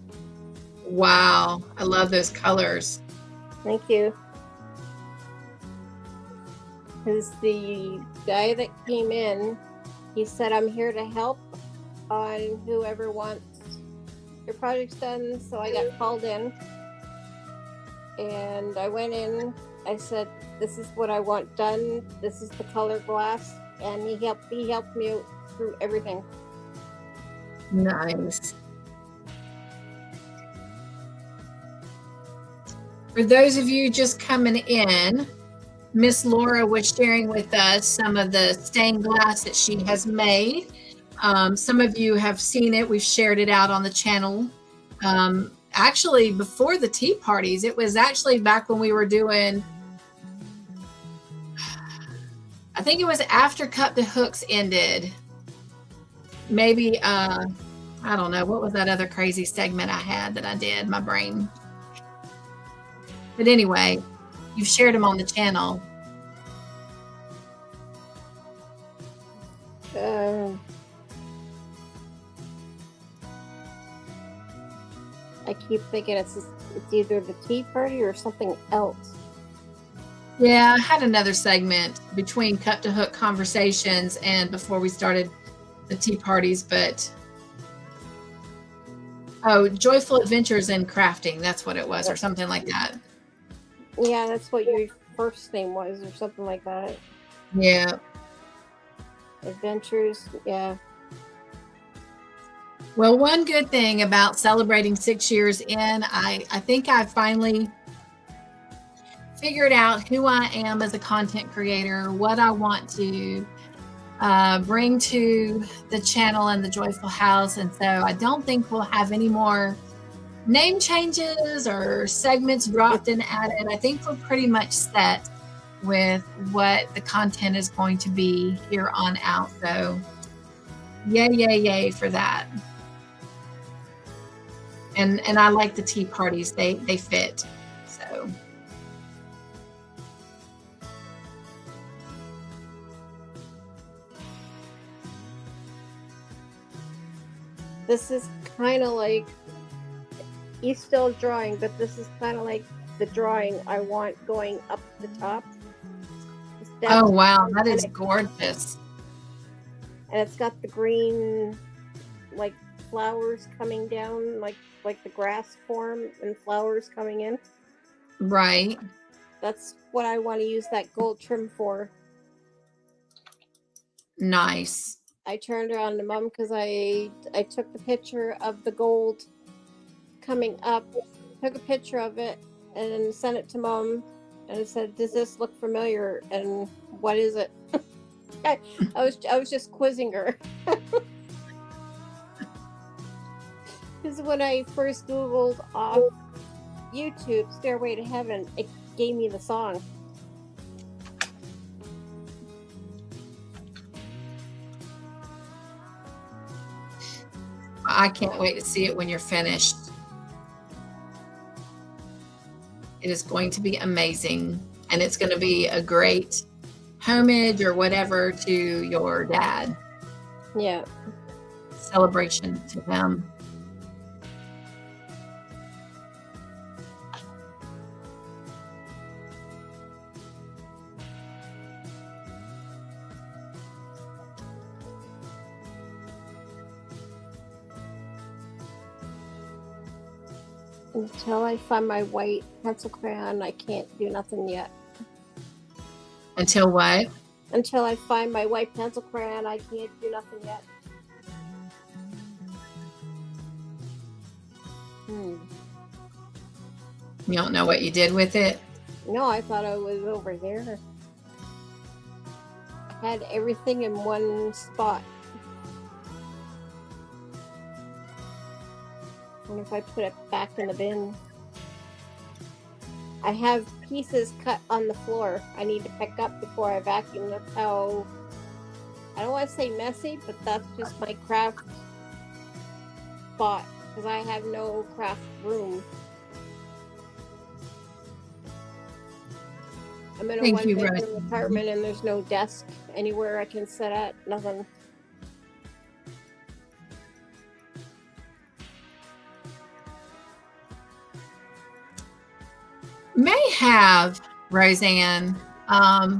Wow, I love those colors. Thank you. Because the guy that came in, he said, I'm here to help on whoever wants your projects done. So I got called in and I went in. I said, this is what I want done. This is the color glass. And he helped me through everything. Nice. For those of you just coming in, Miss Laura was sharing with us some of the stained glass that she has made. Some of you have seen it. We've shared it out on the channel. Actually, before the tea parties, it was actually back when we were doing, I think it was after Cup to Hooks ended. Maybe, I don't know. What was that other crazy segment I had that I did? My brain. But anyway, you've shared them on the channel. I keep thinking it's either the tea party or something else. Yeah, I had another segment between Cup to Hook conversations and before we started the tea parties, but oh, Joyful Adventures in Crafting. That's what it was, or something like that. Yeah, that's what your first name was, or something like that. Yeah. Adventures, yeah. Well, one good thing about celebrating 6 years in, I think I finally figured out who I am as a content creator, what I want to bring to the channel and the Joyful House. And so I don't think we'll have any more name changes or segments dropped and added. I think we're pretty much set with what the content is going to be here on out. So yay, yay, yay for that. And I like the tea parties. They fit. So this is kind of like, he's still drawing, but this is kind of like the drawing I want going up the top. Oh wow, that is gorgeous. And it's got the green like flowers coming down, like the grass form and flowers coming in. Right. That's what I want to use that gold trim for. Nice. I turned around to Mom because I took the picture of the gold coming up, took a picture of it and sent it to Mom, and I said, does this look familiar and what is it? I was just quizzing her. Because when I first Googled off YouTube Stairway to Heaven, it gave me the song. I can't wait to see it when you're finished. It is going to be amazing, and it's going to be a great homage or whatever to your dad. Yeah. Celebration to him. Until I find my white pencil crayon, I can't do nothing yet. Until what? Until I find my white pencil crayon, I can't do nothing yet. You don't know what you did with it? No, I thought it was over here. I had everything in one spot. And if I put it back in the bin, I have pieces cut on the floor I need to pick up before I vacuum. That's how, I don't want to say messy, but that's just my craft spot because I have no craft room. I'm in a Thank you, one-bedroom Rose. apartment and there's no desk anywhere I can sit at, nothing. May have, Roseanne. I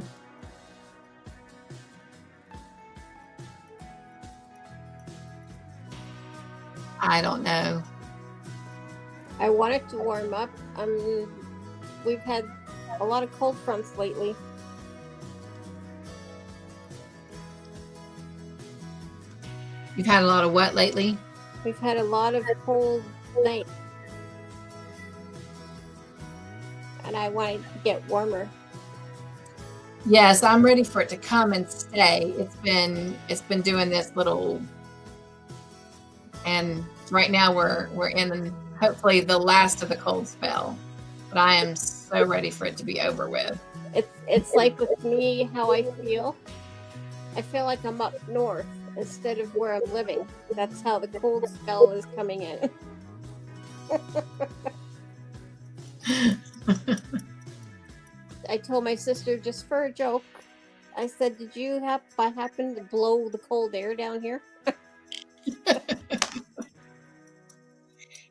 don't know. I want it to warm up. We've had a lot of cold fronts lately. You've had a lot of what lately? We've had a lot of cold nights. And I want it to get warmer. Yes, I'm ready for it to come and stay. It's been doing this little, and right now we're in hopefully the last of the cold spell. But I am so ready for it to be over with. It's like with me how I feel. I feel like I'm up north instead of where I'm living. That's how the cold spell is coming in. I told my sister just for a joke. I said, "Did you happen to blow the cold air down here?"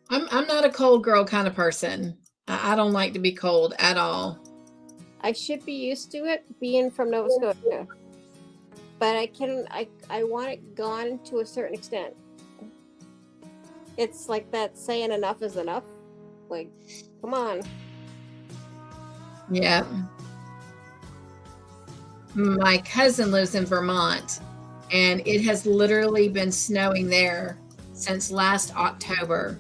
I'm not a cold girl kind of person. I don't like to be cold at all. I should be used to it being from Nova Scotia. But I want it gone to a certain extent. It's like that saying enough is enough. Like, come on. Yeah. My cousin lives in Vermont, and it has literally been snowing there since last October.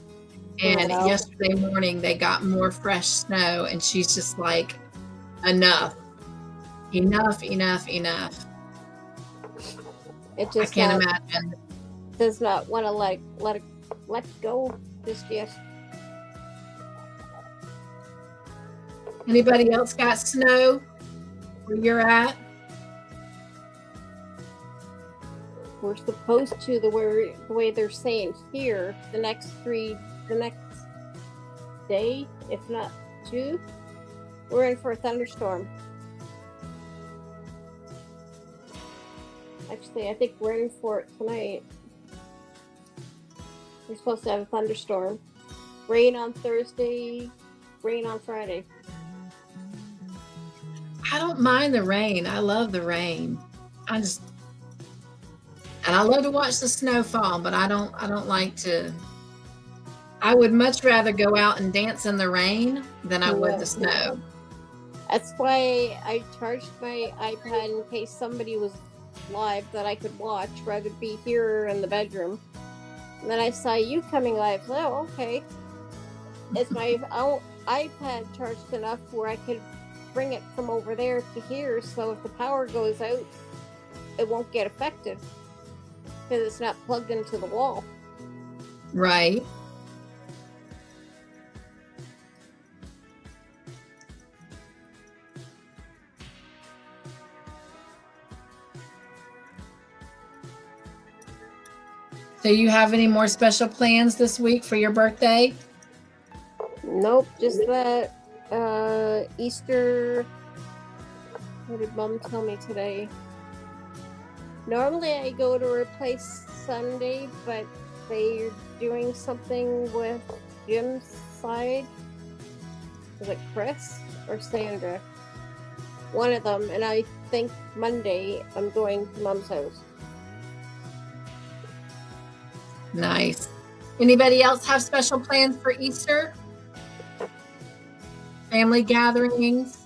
And Wow. yesterday morning they got more fresh snow, and she's just like, enough. Enough. It I just can't imagine. does not want to let go just yet. Anybody else got snow where you're at? We're supposed to the way they're saying here the next day, if not 2, we're in for a thunderstorm. Actually, I think we're in for it tonight. We're supposed to have a thunderstorm. Rain on Thursday, rain on Friday. I don't mind the rain. I love the rain. And I love to watch the snow fall, but I don't like to. I would much rather go out and dance in the rain than I would the snow. That's why I charged my iPad in case somebody was live that I could watch rather than be here in the bedroom. And then I saw you coming live. Oh, okay. Is my iPad charged enough where I could bring it from over there to here, so if the power goes out, it won't get affected because it's not plugged into the wall. Right. So you have any more special plans this week for your birthday? Nope, just that Easter. What did Mom tell me today? Normally I go to her place Sunday, but they're doing something with Jim's side. Is it Chris or Sandra? One of them, and I think Monday I'm going to Mom's house. Nice. Anybody else have special plans for Easter? Family gatherings?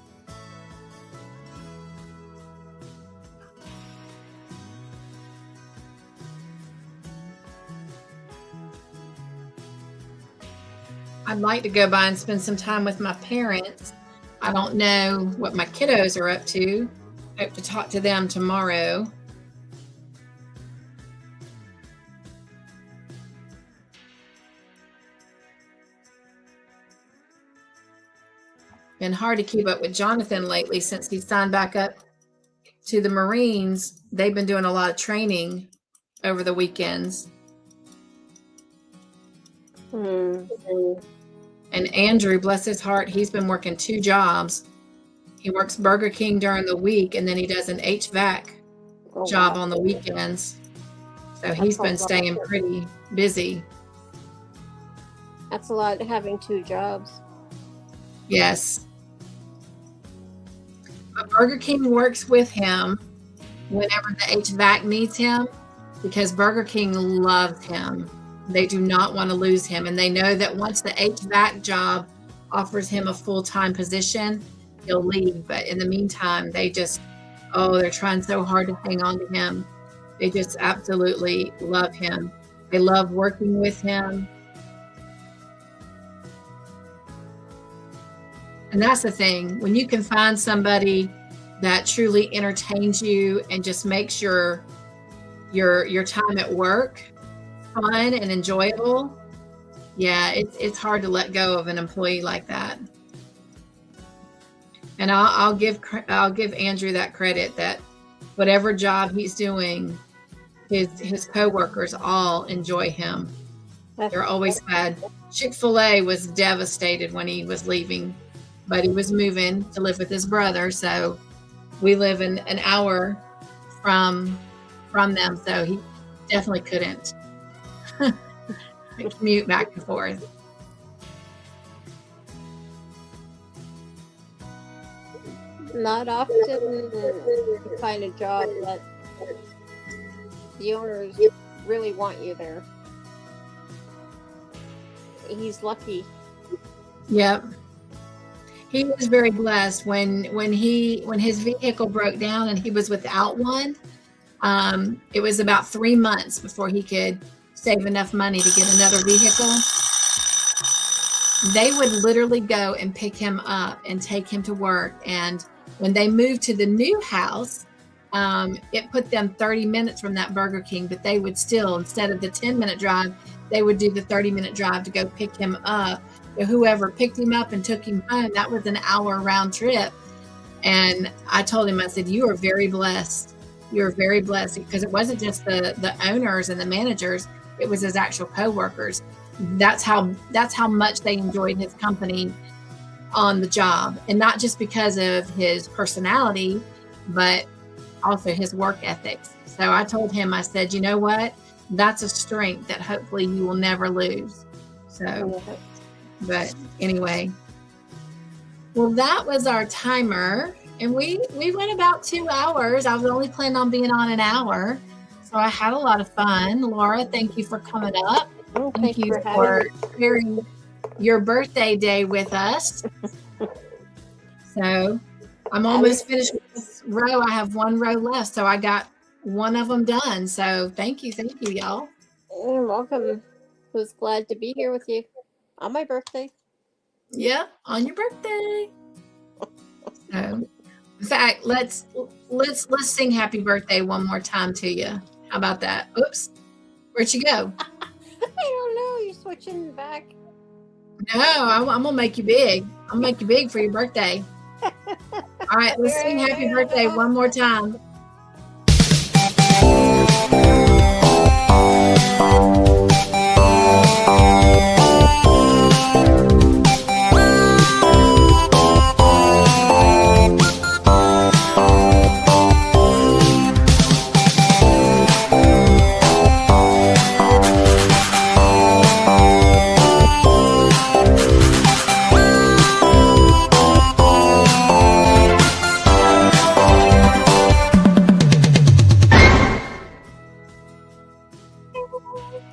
I'd like to go by and spend some time with my parents. I don't know what my kiddos are up to. Hope to talk to them tomorrow. been hard to keep up with Jonathan lately since he signed back up to the Marines. They've been doing a lot of training over the weekends. And Andrew, bless his heart, he's been working 2 jobs. He works Burger King during the week, and then he does an HVAC job on the weekends. So he's been staying pretty busy. That's a lot, having 2 jobs. Yes. But Burger King works with him whenever the HVAC needs him, because Burger King loves him. They do not want to lose him. And they know that once the HVAC job offers him a full-time position, he'll leave. But in the meantime, they're trying so hard to hang on to him. They just absolutely love him. They love working with him. And that's the thing, when you can find somebody that truly entertains you and just makes your time at work fun and enjoyable, yeah, it's hard to let go of an employee like that. And I'll give Andrew that credit, that whatever job he's doing, his coworkers all enjoy him. They're always glad. Chick-fil-A was devastated when he was leaving, but he was moving to live with his brother. So we live in an hour from them. So he definitely couldn't commute back and forth. Not often you find a job that the owners really want you there. He's lucky. Yep. He was very blessed when his vehicle broke down and he was without one. It was about 3 months before he could save enough money to get another vehicle. They would literally go and pick him up and take him to work. And when they moved to the new house, it put them 30 minutes from that Burger King, but they would still, instead of the 10-minute drive, they would do the 30-minute drive to go pick him up. Whoever picked him up and took him home, that was an hour round trip. And I told him, I said, you are very blessed. You're very blessed, because it wasn't just the owners and the managers, it was his actual coworkers. That's how much they enjoyed his company on the job. And not just because of his personality, but also his work ethics. So I told him, I said, you know what? That's a strength that hopefully you will never lose. So, but anyway, well, that was our timer. And we went about 2 hours. I was only planning on being on an hour. So I had a lot of fun. Laura, thank you for coming up. Oh, thank you for sharing your birthday day with us. So I'm almost finished with this row. I have 1 row left. So I got 1 of them done. So thank you, y'all. You're welcome. Was glad to be here with you on my birthday. Yeah, on your birthday. So, in fact, let's sing happy birthday one more time to you. How about that? Oops. Where'd you go? I don't know. You're switching back. No, I'm gonna make you big. I'm gonna make you big for your birthday. All right, let's sing happy birthday one more time.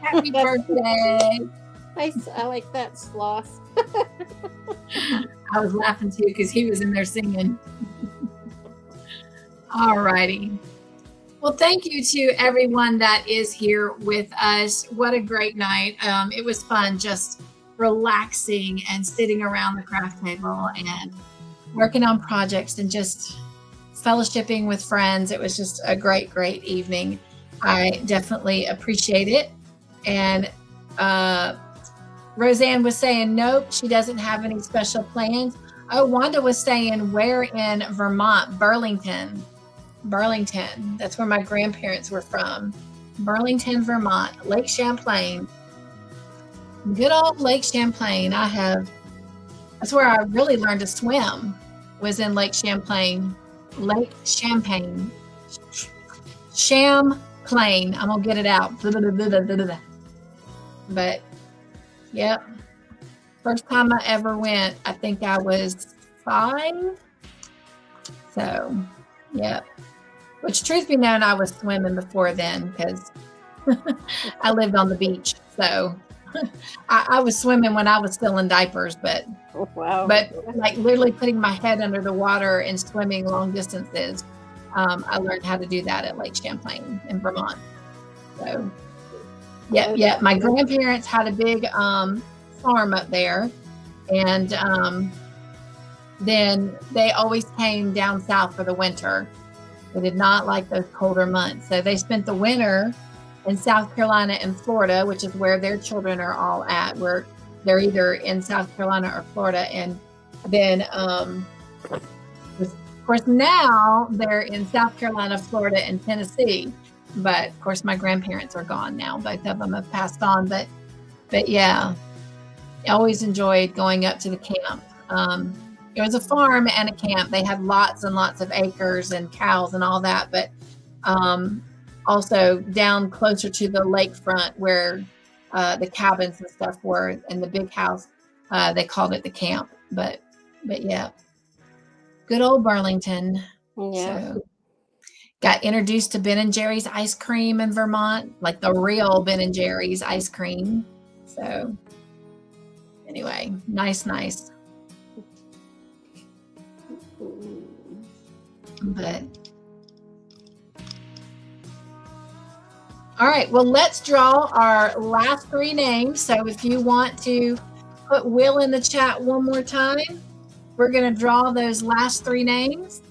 Happy birthday. I like that sloth. I was laughing too because he was in there singing. All righty. Well, thank you to everyone that is here with us. What a great night. It was fun just relaxing and sitting around the craft table and working on projects and just fellowshipping with friends. It was just a great, great evening. I definitely appreciate it. And Roseanne was saying, nope, she doesn't have any special plans. Oh, Wanda was saying where in Vermont? Burlington. Burlington. That's where my grandparents were from. Burlington, Vermont. Lake Champlain. Good old Lake Champlain. That's where I really learned to swim, was in Lake Champlain. Lake Champagne. Champlain. I'm going to get it out. But, yep. First time I ever went, I think I was 5. So, yep. Which, truth be known, I was swimming before then because I lived on the beach. So, I was swimming when I was still in diapers, but Wow. But like literally putting my head under the water and swimming long distances, I learned how to do that at Lake Champlain in Vermont. So, yeah. My grandparents had a big farm up there, and then they always came down south for the winter. They did not like those colder months, so they spent the winter in South Carolina and Florida, which is where their children are all at. Where they're either in South Carolina or Florida, and then of course now they're in South Carolina, Florida, and Tennessee. But of course my grandparents are gone now. Both of them have passed on. But yeah, I always enjoyed going up to the camp. It was a farm and a camp. They had lots and lots of acres and cows and all that, but also down closer to the lakefront where the cabins and stuff were, and the big house, they called it the camp. But yeah, good old Burlington. Yeah. So, got introduced to Ben and Jerry's ice cream in Vermont, like the real Ben and Jerry's ice cream. So anyway, nice. But all right, well, let's draw our last 3 names. So if you want to put Will in the chat one more time, we're going to draw those last 3 names,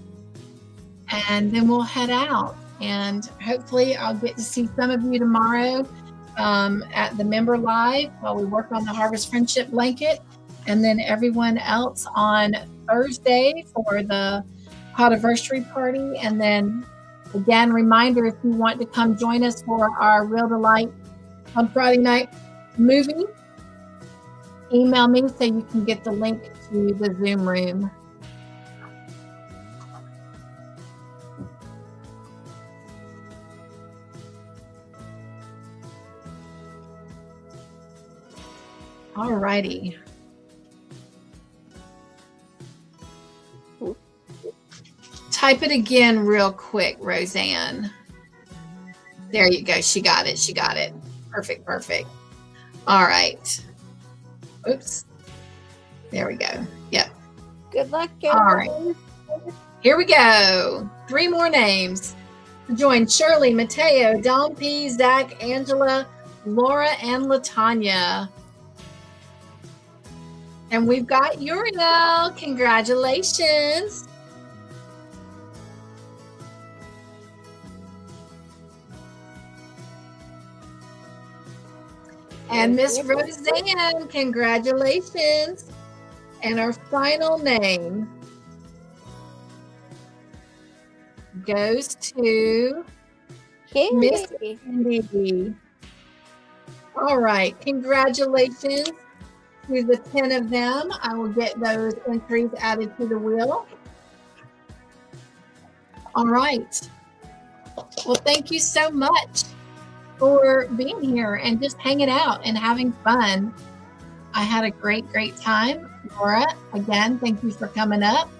and then we'll head out. And hopefully I'll get to see some of you tomorrow at the Member Live while we work on the Harvest Friendship Blanket, and then everyone else on Thursday for the Podiversary Party. And then again, reminder, if you want to come join us for our Real Delight on Friday night movie, email me so you can get the link to the Zoom room. All righty. Type it again real quick, Roseanne. There you go. She got it. Perfect. All right. Oops. There we go. Yep. Good luck, All right. Here we go. 3 more names. Join Shirley, Mateo, Don P, Zach, Angela, Laura, and LaTanya. And we've got Uriel. Congratulations. And Miss Roseanne, congratulations. And our final name goes to Miss Cindy. All right, congratulations to the 10 of them. I will get those entries added to the wheel. All right. Well, thank you so much for being here and just hanging out and having fun. I had a great time. Laura, again, thank you for coming up.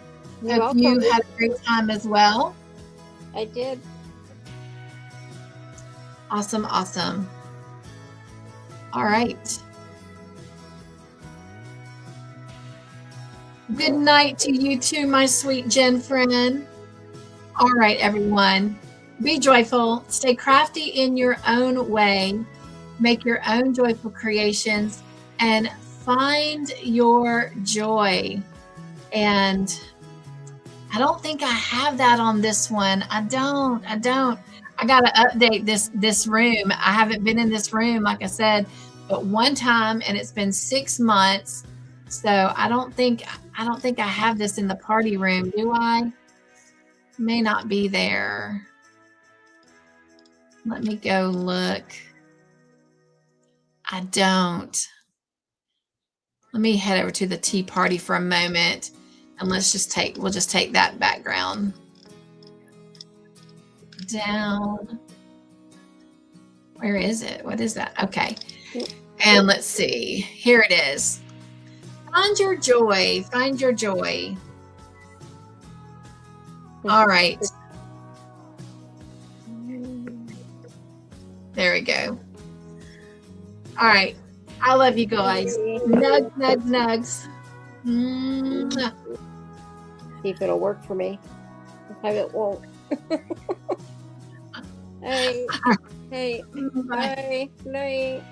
Hope you had a great time as well. I did. Awesome. All right. Good night to you too, my sweet Jen friend. All right, everyone. Be joyful, stay crafty in your own way, make your own joyful creations, and find your joy. And I don't think I have that on this one. I don't. I got to update this room. I haven't been in this room, like I said, but one time, and it's been 6 months So I don't think I have this in the party room, do I? May not be there. Let me go look. I don't. Let me head over to the tea party for a moment, and we'll just take that background down. Where is it? What is that? Okay. And let's see. Here it is. Find your joy. Find your joy. All right. There we go. All right. I love you guys. Nugs, nugs, nugs. Mwah. See if it'll work for me. If it won't. Hey. Hey. Bye. Night.